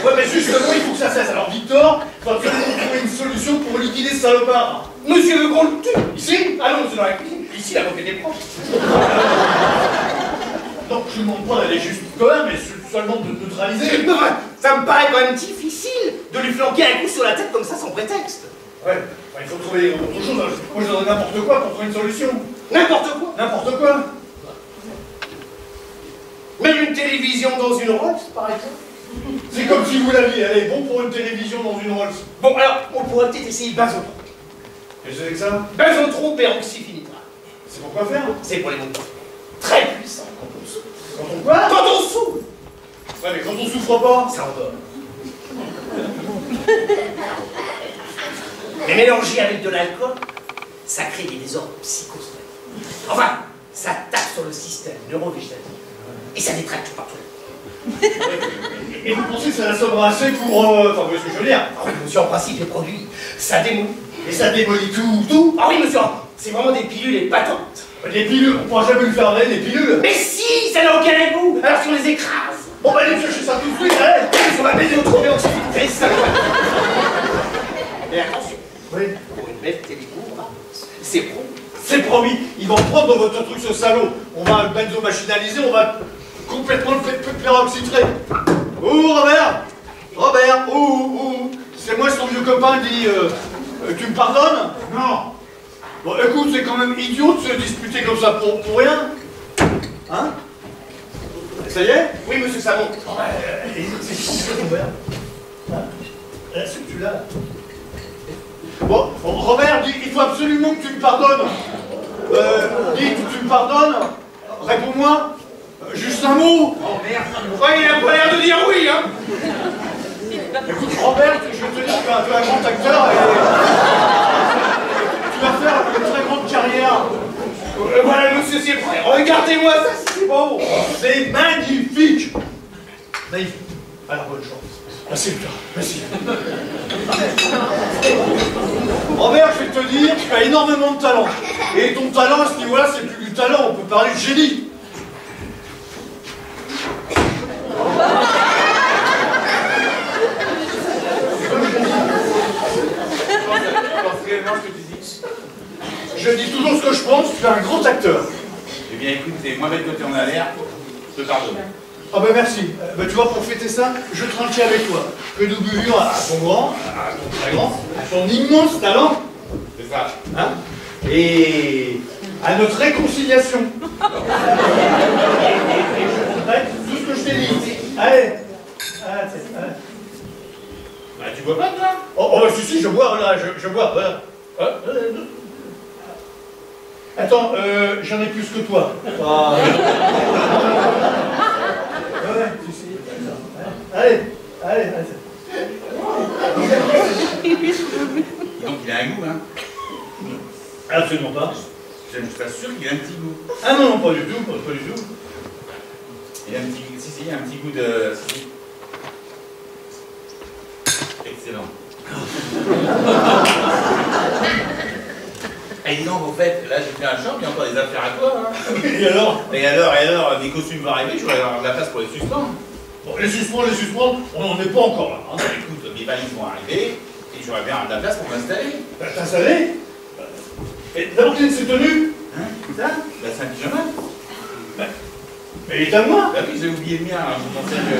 Ouais, mais justement, il faut que ça cesse. Alors, Victor, il va absolument trouver une solution pour liquider ce salopard.
Monsieur veut qu'on le tue.
Ici?
Ah non, monsieur, dans la cuisine. Ici, la moquette des profs.
Donc, je ne demande pas d'aller juste quand même, mais seulement de neutraliser.
Mais enfin, ça me paraît quand même difficile de lui flanquer un coup sur la tête comme ça sans prétexte.
Ouais, enfin, il faut trouver autre chose. Moi, je donne n'importe quoi pour trouver une solution.
N'importe quoi.
N'importe quoi.
Même une télévision dans une Rolls, par exemple.
C'est comme si vous l'aviez. Allez, bon pour une télévision dans une Rolls.
Bon, alors, on pourrait peut-être essayer Benzotrop.
Et c'est que ça?
Benzotrop peroxyphénitral.
C'est pour quoi faire?
C'est pour les mots. Très puissant quand on souffre.
Quand on quoi?
Quand on souffre,
Ouais, mais quand on souffre pas.
ça endort. Mais mélangé avec de l'alcool, ça crée des désordres psychosomatiques. Enfin, ça tape sur le système neurovégétatif. Et ça détraque tout partout.
Et vous pensez que ça assommera assez pour... Enfin, vous voyez ce que je veux dire?
Ah oui, monsieur, en principe, les produits, ça démolit.
Et ça démolit tout.
Ah oui, monsieur, c'est vraiment des pilules épatantes.
Des pilules, on pourra jamais lui faire avaler des pilules.
Mais si, ça n'a aucun goût. Alors si on les écrase.
Bon, bah, allez chercher ça tout de suite, allez.
On va baiser au trop peroxyphénitral, ça va. Et attention, Oui. Pour une belle télécour, c'est pro.
C'est promis, ils vont prendre dans votre truc ce salaud. On va le benzo-machinaliser, on va complètement le peroxytrer. Ouh, Robert! Robert, ouh. C'est moi, son vieux copain, dit tu me pardonnes? Non. Bon, écoute, c'est quand même idiot de se disputer comme ça pour rien. Hein? Ça y est?
Oui, monsieur Samon.
C'est Robert. Est-ce que tu l'as? Bon, Robert, dis, il faut absolument que tu me pardonnes. Dis que tu me pardonnes. Réponds-moi. Juste un mot.
Oh merde. Ouais, il a pas l'air de dire oui, hein.
Écoute, Robert, je te dis, tu es un grand acteur et tu vas faire une très grande carrière.
Voilà, monsieur, c'est prêt. Regardez-moi ça, c'est beau.
C'est magnifique. Magnifique. Alors, bonne chance. Merci, Victor. Merci. Robert, je vais te dire, tu as énormément de talent. Et ton talent, à ce niveau-là, c'est plus du talent, on peut parler de génie. Je dis toujours ce que je pense, tu es un grand acteur.
Eh bien, écoute, t'es moins bête que tu en as l'air, je te pardonne.
Ah ben merci. Tu vois, pour fêter ça, je trinquais avec toi. Que nous buvions à ton grand, à ton très grand, à ton immense talent.
C'est ça.
Hein? Et à notre réconciliation. Et je regrette tout ce que je t'ai dit. Allez.
Bah, tu bois pas, toi?
Oh bah si, je bois, là, je bois. Attends, j'en ai plus que toi. Ouais, tu sais. Allez.
Donc, il a un goût, hein?
Absolument pas.
Je t'assure qu'il a un petit goût.
Ah non, pas du tout, pas du tout.
Il a un petit goût, il a un petit goût de... Excellent. Et dis donc, au fait, là j'ai fait un champ, il y a encore des affaires à toi, hein.
Et alors?
Et alors, des costumes vont arriver, je vais avoir de la place pour les suspens.
Bon, les suspens, on n'en est pas encore là. Hein.
Écoute, mes valises vont arriver, et j'aurais bien de la place pour m'installer.
T'installer? Et d'abord, quelle est cette tenue?
Hein? Ça? Bah, c'est un pyjama.
Mais il est à moi.
Bah oui, j'ai oublié le mien, hein. Je pensais que...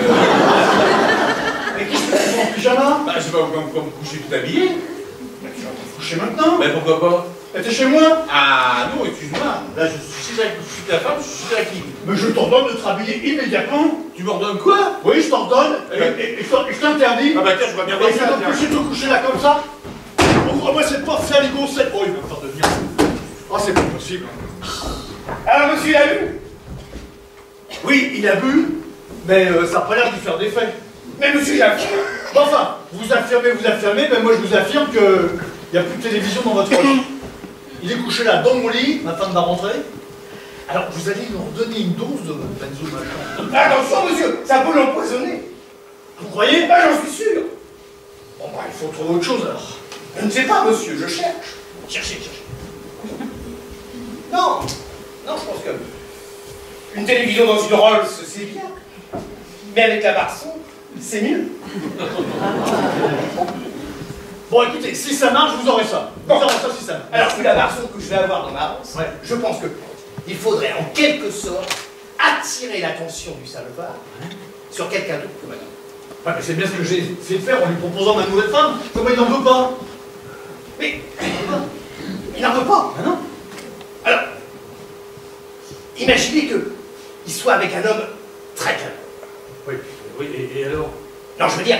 Mais qu'est-ce que tu fais en pyjama?
Bah, je sais pas comment me coucher tout habillé.
Bah, tu vas te coucher maintenant?
Bah, pourquoi pas?
T'es chez moi?
Ah non, excuse-moi. Là, je suis chez ta femme, je suis chez la qui?
Mais je t'ordonne de te rhabiller immédiatement.
Tu m'ordonnes quoi?
Oui, je t'ordonne, et je t'interdis.
Ah bah tiens, je vois bien
Et
voir
je
ça.
vais t'empêcher de te coucher là comme ça. Ouvre-moi cette porte, saligo, cette... Oh, il va me faire devenir... Oh, c'est pas possible.
Alors, monsieur, il a vu?
Oui, il a bu, mais ça n'a pas l'air d'y faire d'effet.
Mais monsieur, j'affirme.
Bon, enfin, vous affirmez, mais moi je vous affirme qu'il n'y a plus de télévision dans votre lit. Il est couché là, dans mon lit, ma femme va rentrer. Alors, vous allez lui redonner une dose de benzo machin.
Attention, monsieur, ça peut l'empoisonner.
Vous croyez?
Ah, j'en suis sûr.
Bon, bah, il faut trouver autre chose alors.
Je ne sais pas, monsieur, je cherche.
Cherchez.
Non, je pense que une télévision dans une Rolls, c'est bien. Mais avec la Barson, c'est mieux.
Bon, écoutez, si ça marche, vous aurez ça. Vous aurez ça si ça marche.
Alors, vu la Barson que je vais avoir dans ma Rolls,
Ouais.
je pense qu'il faudrait en quelque sorte attirer l'attention du salopard sur quelqu'un d'autre que madame.
Ouais, mais c'est bien ce que j'ai essayé de faire en lui proposant ma nouvelle femme. Comment il n'en veut pas?
Mais il n'en veut pas.
Ah non?
Alors, imaginez qu'il soit avec un homme très câlin.
Oui, et alors?
Non, je veux dire,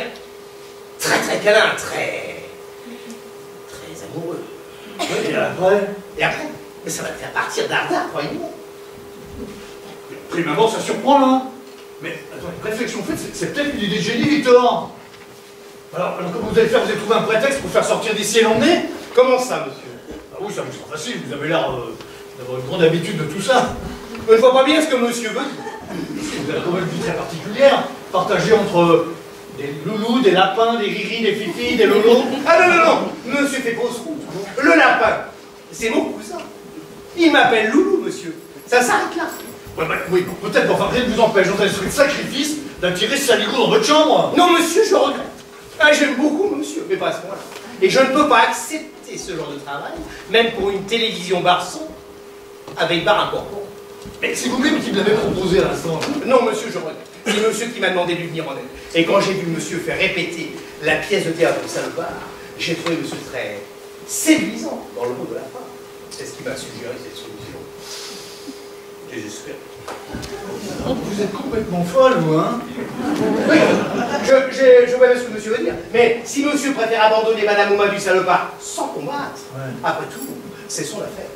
très câlin, très amoureux.
Et après?
Et après, mais ça va le faire partir d'ardard, croyez-moi.
Prime abord, ça surprend là. Mais attends, réflexion faite, c'est peut-être une idée de génie, Victor. Alors, comment vous allez faire? Vous allez trouver un prétexte pour faire sortir d'ici et l'emmener?
Comment ça, monsieur?
Ah oui, ça vous sera facile, vous avez l'air d'avoir une grande habitude de tout ça.
Je ne vois pas bien ce que monsieur veut dire.
Vous avez quand même une vie très particulière, partagée entre des loulous, des lapins, des riris, des fifis, des lolos.
Ah non, monsieur fait fausse route. Le lapin, c'est mon cousin. Il m'appelle Loulou, monsieur. Ça s'arrête là.
Ouais, bah, oui, bon, peut-être, enfin, rien ne vous empêche dans un esprit de sacrifice d'attirer ce saligo dans votre chambre.
Non, monsieur, je regrette. Ah, j'aime beaucoup monsieur, mais pas à ce point-là. Et je ne peux pas accepter ce genre de travail, même pour une télévision Barson, avec bar incorporé.
Mais c'est vous-même qui me l'avez proposé à l'instant.
Non, monsieur, je regrette. C'est monsieur qui m'a demandé de lui venir en aide. Et quand j'ai vu monsieur faire répéter la pièce de théâtre au salopard, j'ai trouvé monsieur très séduisant dans le rôle de la femme. C'est ce qui m'a suggéré cette solution. Désespéré.
Vous êtes complètement folle, vous, hein?
Oui, je vois bien ce que monsieur veut dire. Mais si monsieur préfère abandonner Madame Ouma du salopard sans combattre, après tout, c'est son affaire.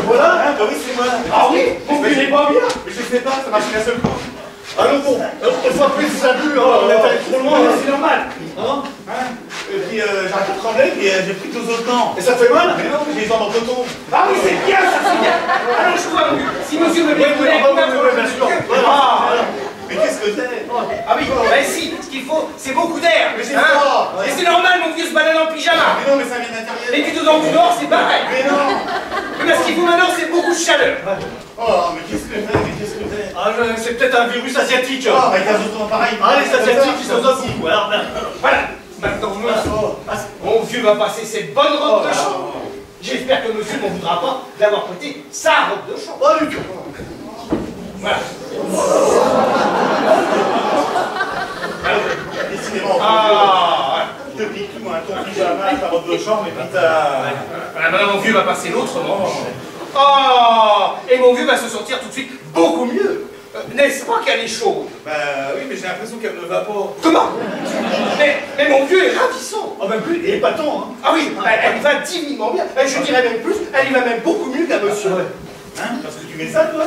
Voilà, hein, bah oui, c'est moi.
Ah oui, vous ne pas bien.
Mais je sais pas, ça marche qu'un seul coup.
Ah non, bon, une fois plus, ça pue, hein, on est allé trop loin, hein.
C'est normal.
Hein? Et puis j'arrête de trembler, puis j'ai pris tous autres temps.
Et ça fait mal?
Mais non, j'ai les jambes en coton.
Ah oui, c'est bien, ça, c'est bien. Alors, je vois, si monsieur veut bien
bien sûr.
Mais qu'est-ce que c'est?
Ah oui, ben si, ce qu'il faut, c'est beaucoup d'air.
Mais c'est froid.
Et c'est normal, mon vieux se balade en pyjama.
Mais non, mais ça vient de l'intérieur.
Et puis dedans, du nord, c'est pareil.
Mais non.
Mais ce qu'il faut maintenant, c'est beaucoup de chaleur.
Oh, mais qu'est-ce que c'est?
Ah, c'est peut-être un virus asiatique.
Oh, mais 15 autres pareil.
Ah, les asiatiques, ils sont à bout. Alors, ben,
Voilà. Maintenant, mon vieux va passer cette bonne robe de chambre. J'espère que monsieur n'en voudra pas d'avoir prêté sa robe de chambre.
pas du tout.
Voilà.
Décidément, je te pique, moi, ton pyjama, ta robe de chambre, et puis ta...
Voilà, maintenant, mon vieux va passer l'autre manche. Oh, et mon vieux va se sentir tout de suite beaucoup mieux. N'est-ce pas qu'elle est chaude?
Bah oui, mais j'ai l'impression qu'elle ne va pas.
Comment? Mais mon vieux est ravissant.
Ah ben plus, il est épatant, hein.
Ah oui, elle va divinement bien. Je dirais même plus, elle y va même beaucoup mieux qu'à monsieur.
Hein? Parce que tu mets ça, toi?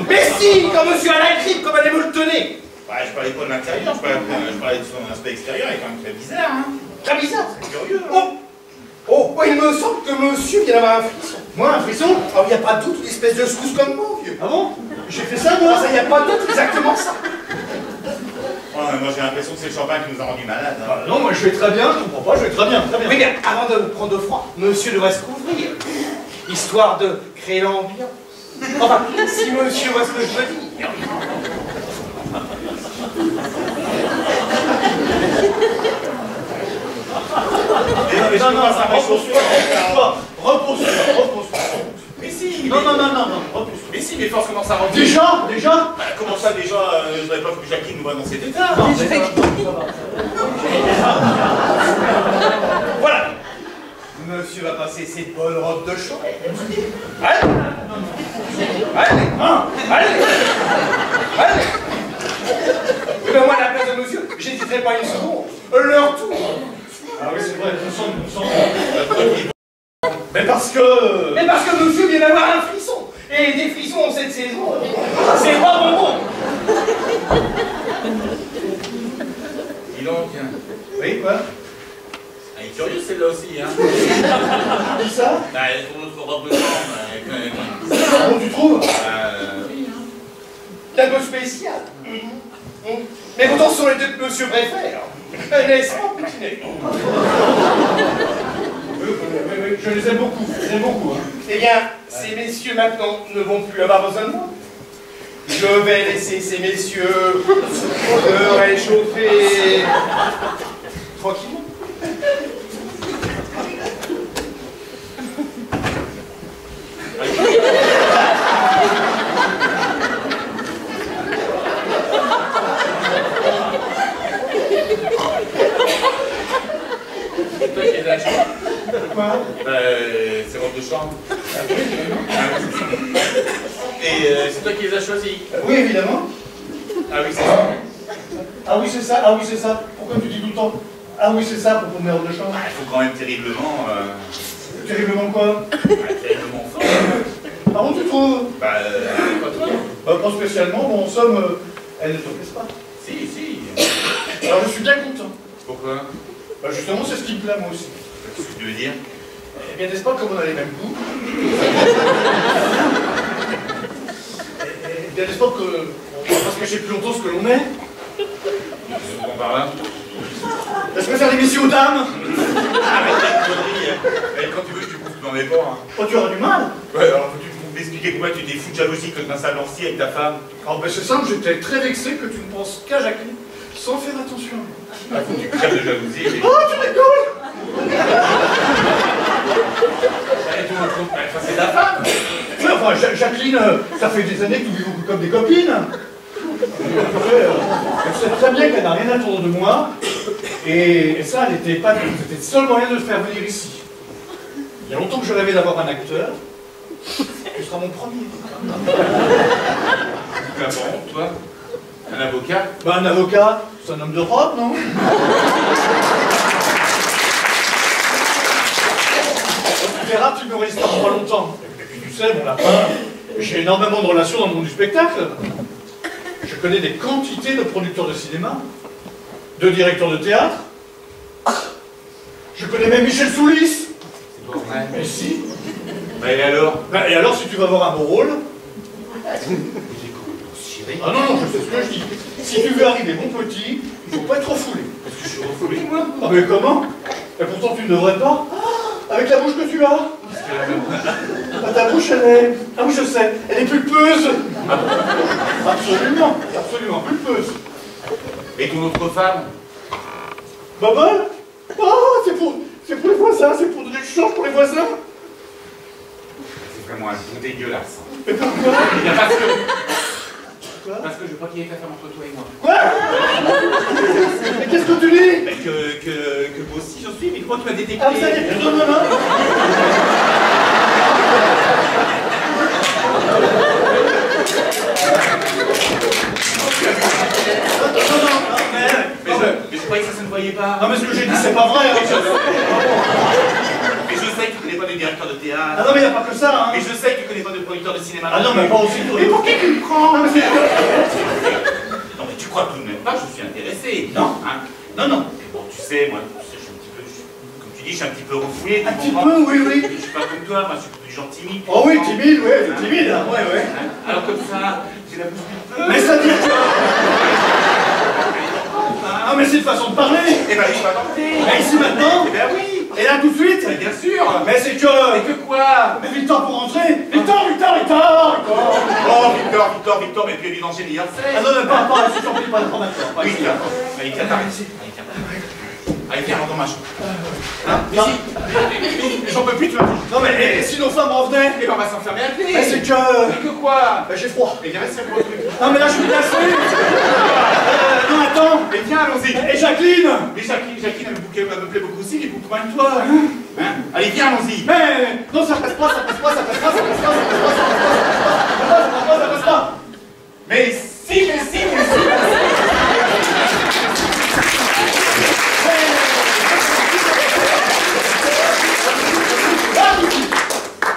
Mais si, quand monsieur a la grippe, comme elle me le tenait.
Bah, je parlais pas de l'intérieur, je parlais de son aspect extérieur, il est quand même très bizarre, hein?
Très bizarre.
C'est curieux, hein?
Oh, il me semble que monsieur vient d'avoir un frisson.
Moi, un frisson?
Oh, il n'y a pas de doute, une espèce de secousse comme moi, vieux.
Ah bon? J'ai fait ça, moi?
Ça, il n'y a pas de doute, exactement ça.
Ouais, moi j'ai l'impression que c'est le champagne qui nous a rendu malades. Hein.
Ah, non, moi je vais très bien, je comprends pas, je vais très bien, très bien.
Oui, mais avant de prendre froid, monsieur devrait se couvrir, histoire de créer l'ambiance. Enfin, si monsieur voit ce que je veux dire.
Mais je peux pas ça
repose-toi.
Mais si,
Non, repose-toi.
mais si, mes forces commencent à rentrer.
Déjà?
Bah, comment ça déjà? Je n'avais pas que Jacqueline nous voit dans cet état.
Non, mais ça va.
Voilà. Monsieur va passer ses bonnes robes de chambre. Allez. Allez. Eh ben moi, à la place de monsieur, j'hésiterai pas une seconde. Leur tour.
Ah oui, c'est vrai, nous sommes... Mais parce que
monsieur vient d'avoir un frisson. Et des frissons en cette saison, c'est pas bonbon.
Dis donc.
Oui, quoi?
Elle est curieuse celle-là aussi, hein.
Qui ça?
Bah, pour notre robe de chambre.
Ah bon, tu trouves?
Oui, hein.
C'est un peu spécial. Mais pourtant, ce sont les deux que monsieur préfère. N'est-ce pas, Poutinet?
Oui, je les aime beaucoup, hein.
Eh bien, ces messieurs maintenant ne vont plus avoir besoin de moi. Je vais laisser ces messieurs se réchauffer tranquillement.
C'est toi qui les as achetés?
Quoi?
C'est robe de chambre. Et c'est toi qui les as choisis?
Oui, évidemment.
Ah oui, c'est ça.
Ah oui, c'est ça. Pourquoi tu dis tout le temps? Ah oui, c'est ça, pour mes robes de chambre.
Bah, il faut quand même terriblement...
Terriblement quoi?
terriblement fort.
Ah bon, tu trouves?
Bah, pas toi.
Pas spécialement, bon, en somme, elle ne te plaise pas.
Si.
Alors je suis bien content.
Pourquoi?
Bah justement, c'est ce qui me plaît, moi aussi.
Qu'est-ce que tu veux dire?
Eh bien, n'est-ce pas comme on a les mêmes goûts? Eh bien, n'est-ce pas que... Parce que j'ai plus longtemps ce que l'on est?
Je comprends par là.
Est-ce que faire des missions aux dames?
Arrête ta connerie. Quand tu veux, je te prouve que tu n'en es pas. Hein.
Oh, tu auras du mal?
Ouais, alors faut-tu m'expliquer pourquoi tu t'es fou de jalousie quand tu sable avec ta femme?
Alors, ben c'est simple, j'étais très vexé que tu ne penses qu'à Jacqueline, sans faire attention à moi.
Ah, faut que tu crèves de jalousie. Mais...
Oh, tu rigoles?
Enfin, c'est ta femme.
Oui, enfin, Jacqueline, ça fait des années que tu vis beaucoup comme des copines. Elle sait très bien qu'elle n'a rien à attendre de moi. Et ça, elle n'était pas... C'était le seul moyen de le faire venir ici. Il y a longtemps que je rêvais d'avoir un acteur. Tu seras mon premier.
Bon, toi, un avocat?
Bah, un avocat, c'est un homme de robe, non? Tu verras, tu me résistes pas longtemps. Et puis tu sais, mon lapin, j'ai énormément de relations dans le monde du spectacle. Je connais des quantités de producteurs de cinéma, de directeurs de théâtre. Je connais même Michel Soulis.
C'est pas vrai.
Mais si.
Bah, et alors?
Bah, et alors, si tu veux avoir un beau rôle...
Chérie.
Ah non, non, je sais ce que je dis. Si tu veux arriver mon petit, il faut pas être refoulé.
Parce que je suis refoulé, moi.
Ah mais comment? Et pourtant tu ne devrais pas. Ah, avec la bouche que tu as. Ah, ta bouche elle est... Ah oui je sais, elle est pulpeuse. Absolument, absolument pulpeuse.
Et ton autre femme?
Bubble? Oh, c'est pour les voisins, c'est pour donner du change pour les voisins.
C'est vraiment un bon dégueulasse.
Mais pourquoi?
Eh bien parce que...
Quoi?
Parce que je crois qu'il y a une affaire entre toi et moi.
Quoi? Mais qu'est-ce que tu dis?
Mais que moi aussi j'en suis, mais comment tu m'as détecté?
Ah vous allez plus non, non, non.
Mais je croyais que ça se ne voyait pas.
Non mais ce que j'ai dit c'est pas vrai.
Mais je sais que tu connais pas de directeur de théâtre.
Ah non mais y a pas que ça hein.
Mais je sais que tu connais pas de producteur de cinéma.
Ah non mais pas aussi.
Mais pour qui tu me prends?
Non mais c'est...
Non mais tu crois tout de même pas que je suis intéressé.
Non.
Hein?
Non, non.
Bon, tu sais, moi, je suis un petit peu, comme tu dis, je suis un petit peu refoulé.
Un petit peu, oui, oui.
Je suis pas comme toi, moi, je suis du genre timide.
Oh oui, timide, oui, timide, hein, ouais, ouais.
Hein? Alors comme ça, j'ai la bouche pulpeuse.
Mais ça dit quoi? Ah mais c'est une façon de parler.
Eh ben, je vais tenter.
Mais ici maintenant?
Eh ben oui.
Et là tout de suite?
Mais bien sûr.
Mais c'est que...
Mais que quoi?
Mais Victor pour rentrer. Victor, Victor, Victor.
Oh, Victor, mais tu es du danger d'hier.
Ah non, mais pas, si j'en prie, pas maintenant.
Oui, tiens. Allez, tiens, t'arrêtes. Allez, tiens. Allez, viens, rentre dans ma chambre. Hein? Mais si. Mais j'en peux plus, tu vas.
Non mais si nos femmes revenaient?
Eh ben, on va s'enfermer à clé.
Mais c'est que...
Mais que quoi?
Bah j'ai froid.
Mais viens, reste sur le truc.
Non mais là je suis glacé. Non attends.
Mais viens, allons-y.
Et Jacqueline?
Mais Jacqueline, elle me plaît beaucoup aussi, mais beaucoup moins que toi. Hein? Allez, viens, allons-y.
Mais non, ça passe pas.
Mais si.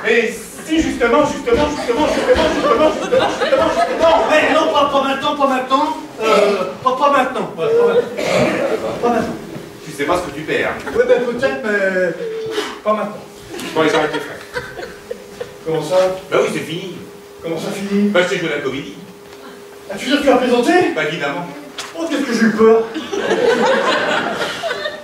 Mais si, justement.
Mais non, pas maintenant. Pas maintenant.
Tu sais pas ce que tu perds.
Oui, ben peut-être, mais pas maintenant.
Bon, allez, j'arrête tes frères.
Comment ça?
Bah oui, c'est fini.
Comment ça finit?
Bah, je t'ai joué à la comédie.
Ah, tu veux dire que tu vas plaisanter?
Bah, évidemment.
Oh, qu'est-ce que j'ai eu peur.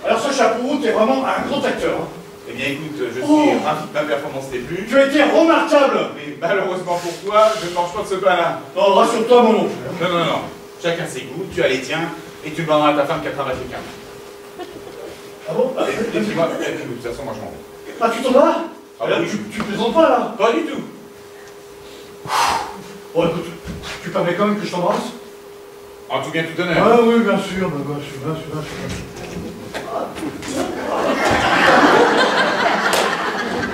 Alors, ce chapeau, t'es vraiment un grand acteur. Hein.
Eh bien, écoute, je suis
Oh.
ravi que ma performance t'ait plu.
Tu as été remarquable.
Mais malheureusement pour toi, je ne mange pas de ce pain-là.
Non, rassure-toi, mon oncle.
Non. Chacun ses goûts, tu as les tiens, et tu demanderas à ta femme qu'elle travaille chez Carmen.
Ah bon?
Et puis moi, de toute façon, moi je m'en vais.
Ah, tu t'en vas?
Ah
Là,
oui.
tu plaisantes pas, là?
Pas du tout.
Bon, écoute, tu permets quand même que je t'embrasse?
En tout bien, tout honneur.
Ah oui, bien sûr.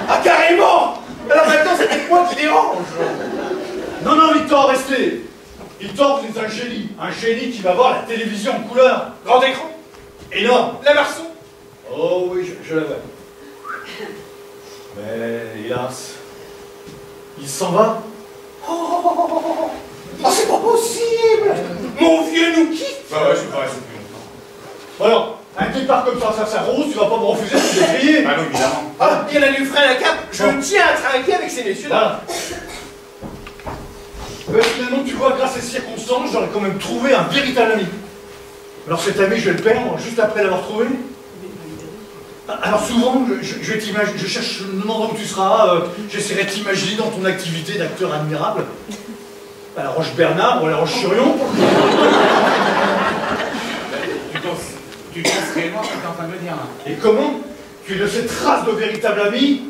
Ah, carrément! Alors maintenant, c'est moi qui dérange! Non, Victor, restez! Victor, vous êtes un génie qui va voir la télévision en couleur.
Grand écran?
Énorme!
La Marceau?
Oh oui, je la vois. Mais hélas, il s'en va.
Oh, c'est pas possible! Mon vieux nous quitte!
Bah ouais, je suis pas resté plus longtemps.
Bon alors, un départ comme ça rose, tu vas pas me refuser de te payer.
Ah non, évidemment.
Ah, il y en a du frein à la cape, je tiens à trinquer avec ces messieurs-là.
Voilà. Finalement, tu vois, grâce à ces circonstances, j'aurais quand même trouvé un véritable ami. Alors cet ami, je vais le perdre juste après l'avoir trouvé. Alors souvent, je cherche le endroit où tu seras, j'essaierai de t'imaginer dans ton activité d'acteur admirable. À la Roche-Bernard ou à la Roche-sur-Yon.
Tu penses réellement ce que tu es en train de me dire là?
Et comment? Tu es de cette race de véritables amis?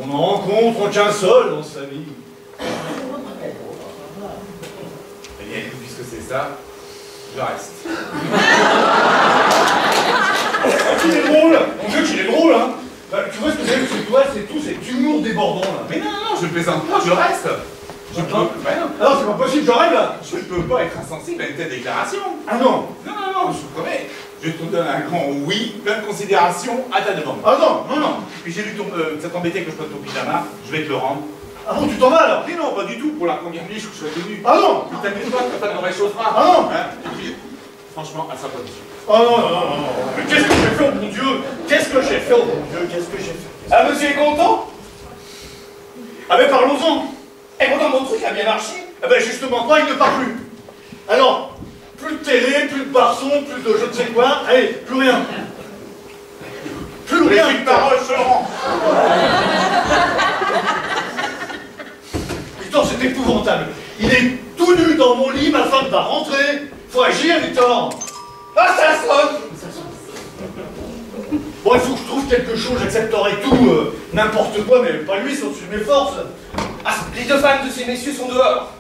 On en rencontre qu'un seul dans sa vie.
Eh bien, écoute, puisque c'est ça, je reste.
Il est drôle! Mon Dieu, qu'il est drôle, hein! Bah, tu vois ce que c'est que toi, c'est tout cet humour débordant, là.
Mais non, non, je plaisante pas, je reste. Je peux... Ben non.
Ah non, c'est pas possible, je rêve, là!
Je ne peux pas être insensible à une telle déclaration.
Ah non!
Non, non, non, je te promets. Je te donne un grand oui, plein de considération à ta demande.
Ah non, non, non!
Puis j'ai vu ça t'embêtait que je prenne ton pyjama, je vais te le rendre.
Ah bon, tu t'en vas, alors?
Mais non, pas du tout, pour la première nuit, je sois venu.
Ah non!
Puis t'inquiète pas, ta femme me réchauffera.
Ah non!
Hein? Et puis, franchement, elle sera pas dessus.
Oh non, non, non, non! Mais qu'est-ce que j'ai fait, oh mon Dieu? Qu'est-ce que j'ai fait, oh mon Dieu? Qu'est-ce que j'ai fait?
Ah, monsieur est content?
Ah ben parlons-en!
Et pourtant, mon truc a bien marché.
Ah ben justement, toi, il ne part plus. Alors, plus de télé, plus de barçon, plus de je ne sais quoi, allez, plus rien. Plus rien,
Une parole, je le rends.
Victor, c'est épouvantable. Il est tout nu dans mon lit, ma femme va rentrer. Faut agir, Victor.
Ah, ça sonne!
Bon, il faut que je trouve quelque chose, j'accepterai tout, n'importe quoi, mais pas lui, c'est au-dessus de mes forces.
Ah, les deux femmes de ces messieurs sont dehors.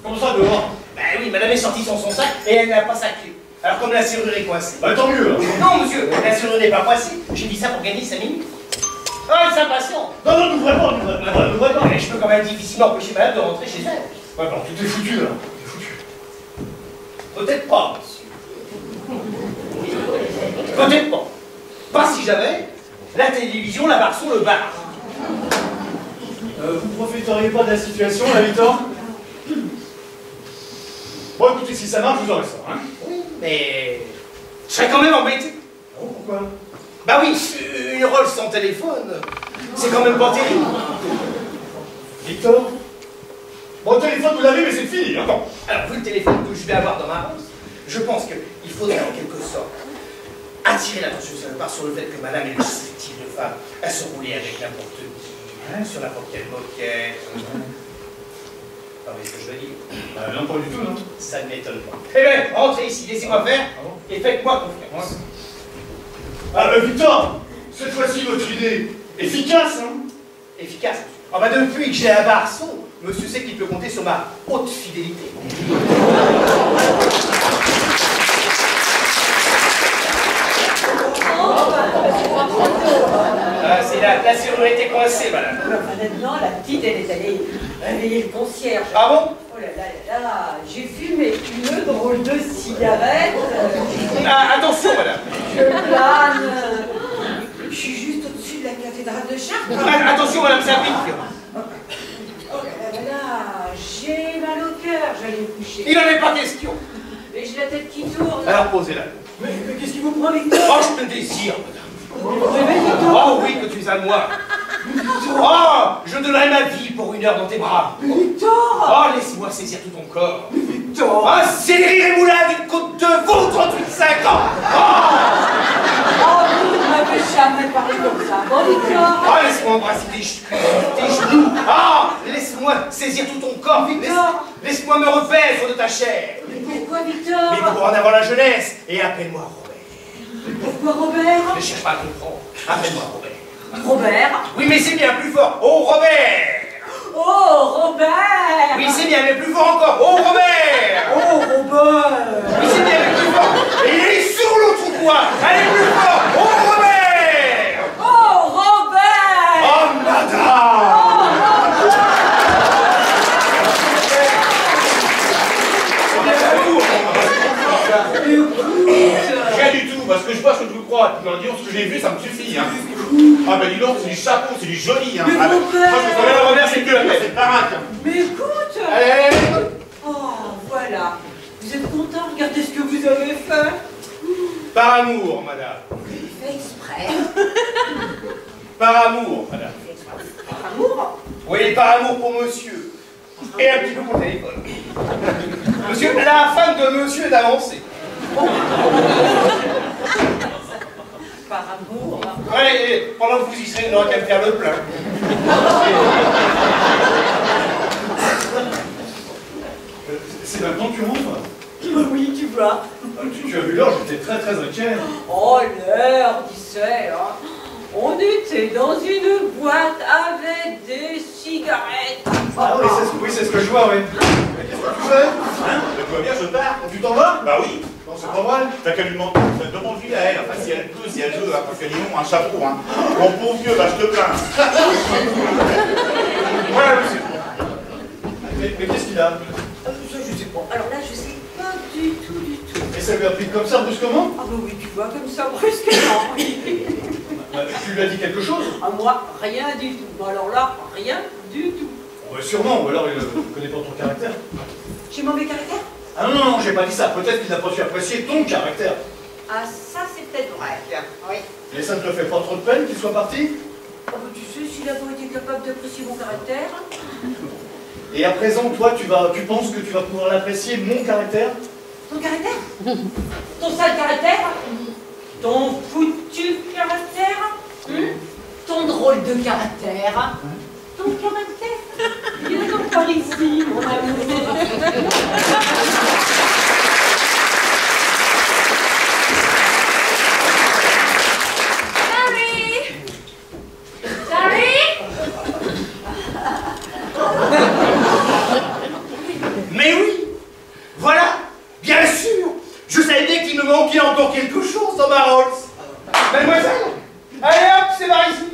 Comment ça, dehors?
Ben oui, madame est sortie sans son sac et elle n'a pas sa clé. Alors comme la serrure est coincée.
Bah tant mieux.
Non, monsieur, la serrure n'est pas coincée. J'ai dit ça pour gagner 5 minutes. Ah, elle s'impatiente.
Non, non, n'ouvrez pas, n'ouvrez pas.
Mais je peux quand même difficilement empêcher madame de rentrer chez elle.
Ouais, alors tout est foutu, là. Tout est foutu.
Peut-être pas, monsieur. Peut-être pas. Pas si jamais la télévision, la barçon, le bar.
Vous profiteriez pas de la situation, là, Victor? Bon, écoutez, si ça marche, vous aurez ça, hein?
Oui, mais je serais quand même embêté.
Oh, pourquoi?
Bah oui, une Rolls sans téléphone, c'est quand même pas terrible.
Victor? Bon, le téléphone, vous l'avez, mais c'est fini, hein? Bon.
Alors, vu le téléphone que je vais avoir dans ma Rolls, je pense qu'il faudrait en quelque sorte attirer l'attention sur le fait que madame est ce type de femme à se rouler avec n'importe qui, hein, sur n'importe quelle moquette. Vous voyez ce que je veux dire?
Non, pas du tout, non?
Ça ne m'étonne pas. Eh bien, rentrez ici, laissez-moi faire, et faites-moi confiance.
Ah, Victor! Cette fois-ci, votre idée efficace, hein?
Efficace. Ah bah depuis que j'ai un barçon, monsieur sait qu'il peut compter sur ma haute fidélité. Ah, c'est la serrure était coincée, madame.
Maintenant, la petite, elle est allée réveiller le concierge.
Ah bon?
Oh là là là là, j'ai fumé une drôle de cigarette.
Ah, attention, madame.
Je plane. Je suis juste au-dessus de la cathédrale de Chartres.
Ah, attention, madame, ça pique.
Oh là là là, j'ai mal au cœur, j'allais me coucher.
Il n'en est pas question.
Mais j'ai la tête qui tourne.
Alors posez-la.
Mais qu'est-ce qui vous prend, Victor?
Oh, je te désire, madame.
Vous me réveillez, Victor?
Oh oui, que tu es à moi. Oh, je donnerai ma vie pour 1 heure dans tes bras.
Victor!
Oh, laisse-moi saisir tout ton corps.
Victor!
Ah, c'est les rires et moulins d'une côte de veau, 38,5 ans. Oh,
Vous ne m'avez jamais parlé comme ça. Bon, Victor!
oh, laisse-moi embrasser tes genoux. Ah, laisse-moi saisir tout ton corps.
Victor!
Laisse-moi me repaître de ta chair.
Mais pourquoi, Victor?
Mais pour en avoir la jeunesse. Et appelle-moi Robert.
Pourquoi Robert?
Ne cherche pas à comprendre. Appelle-moi Robert.
Robert?
Oui, mais c'est bien plus fort. Oh, Robert.
Oh, Robert!
Oui, c'est bien, mais plus fort encore. Oh, Robert.
Oh, Robert!
Oui, c'est bien, mais plus fort. Et il est sur l'autre coin. Allez, plus fort. Oh, Robert.
Oh, Robert!
Oh, madame.
Rien du tout, parce que je vois ce que tu crois. Tu leur dis ce que j'ai vu, ça me suffit. Hein. Ah ben dis donc, c'est du chapeau, c'est du joli. Hein.
Mais
Ah, ben,
mon père.
moi, je me connais, Robert, c'est que la paix, c'est baraque.
Mais écoute!
Allez, allez, allez.
Oh, voilà. Vous êtes content? Regardez ce que vous avez fait.
Par amour, madame.
Fait exprès.
Par amour, madame.
Par amour?
Oui, par amour pour monsieur. Et un petit peu pour le téléphone. Monsieur, la femme de monsieur est avancée.
Par amour.
Allez, pendant que vous y serez, il n'aura qu'à me faire le plein.
C'est maintenant que tu rentres?
Oui, tu vois.
Tu as vu l'heure, j'étais très très inquiet.
Oh, l'heure, tu sais, hein. On était dans une boîte avec des cigarettes.
Ah oui, c'est ce que je vois, oui. Mais qu'est-ce que tu fais?
Hein? Tout va bien, je pars.
Tu t'en vas?
Bah oui.
Non, c'est pas vrai.
T'as qu'à lui demander, demande-lui à elle, enfin si elle peut, si elle veut, hein, parce qu'elle a un chapeau, hein. Mon pauvre vieux, bah je te plains. Voilà, monsieur.
Mais qu'est-ce qu'il a?
Ça, je sais pas. Alors là, je sais pas du tout.
Et ça lui a pris comme ça brusquement?
Ah bah oui, tu vois, comme ça, brusquement.
Tu lui as dit quelque chose?
À moi, rien du tout. Bon, alors là, rien du tout.
Sûrement, ou alors il ne connaît pas ton caractère.
J'ai mauvais caractère?
Ah non, j'ai pas dit ça. Peut-être qu'il n'a pas su apprécier ton caractère.
Ah, ça, c'est peut-être vrai. Oui.
Et ça ne te fait pas trop de peine qu'il soit parti?
Ah bah tu sais, s'il n'a pas été capable d'apprécier mon caractère...
Et à présent, toi, tu penses que tu vas pouvoir l'apprécier, mon caractère?
Ton caractère? Ton sale caractère? Ton foutu caractère? Ton drôle de caractère? Ton caractère? Il est donc par ici, mon amour.
Mais oui, voilà, bien sûr. Je savais bien qu'il me manquait encore quelque chose dans ma Rolls. Mademoiselle, allez hop, c'est par ici.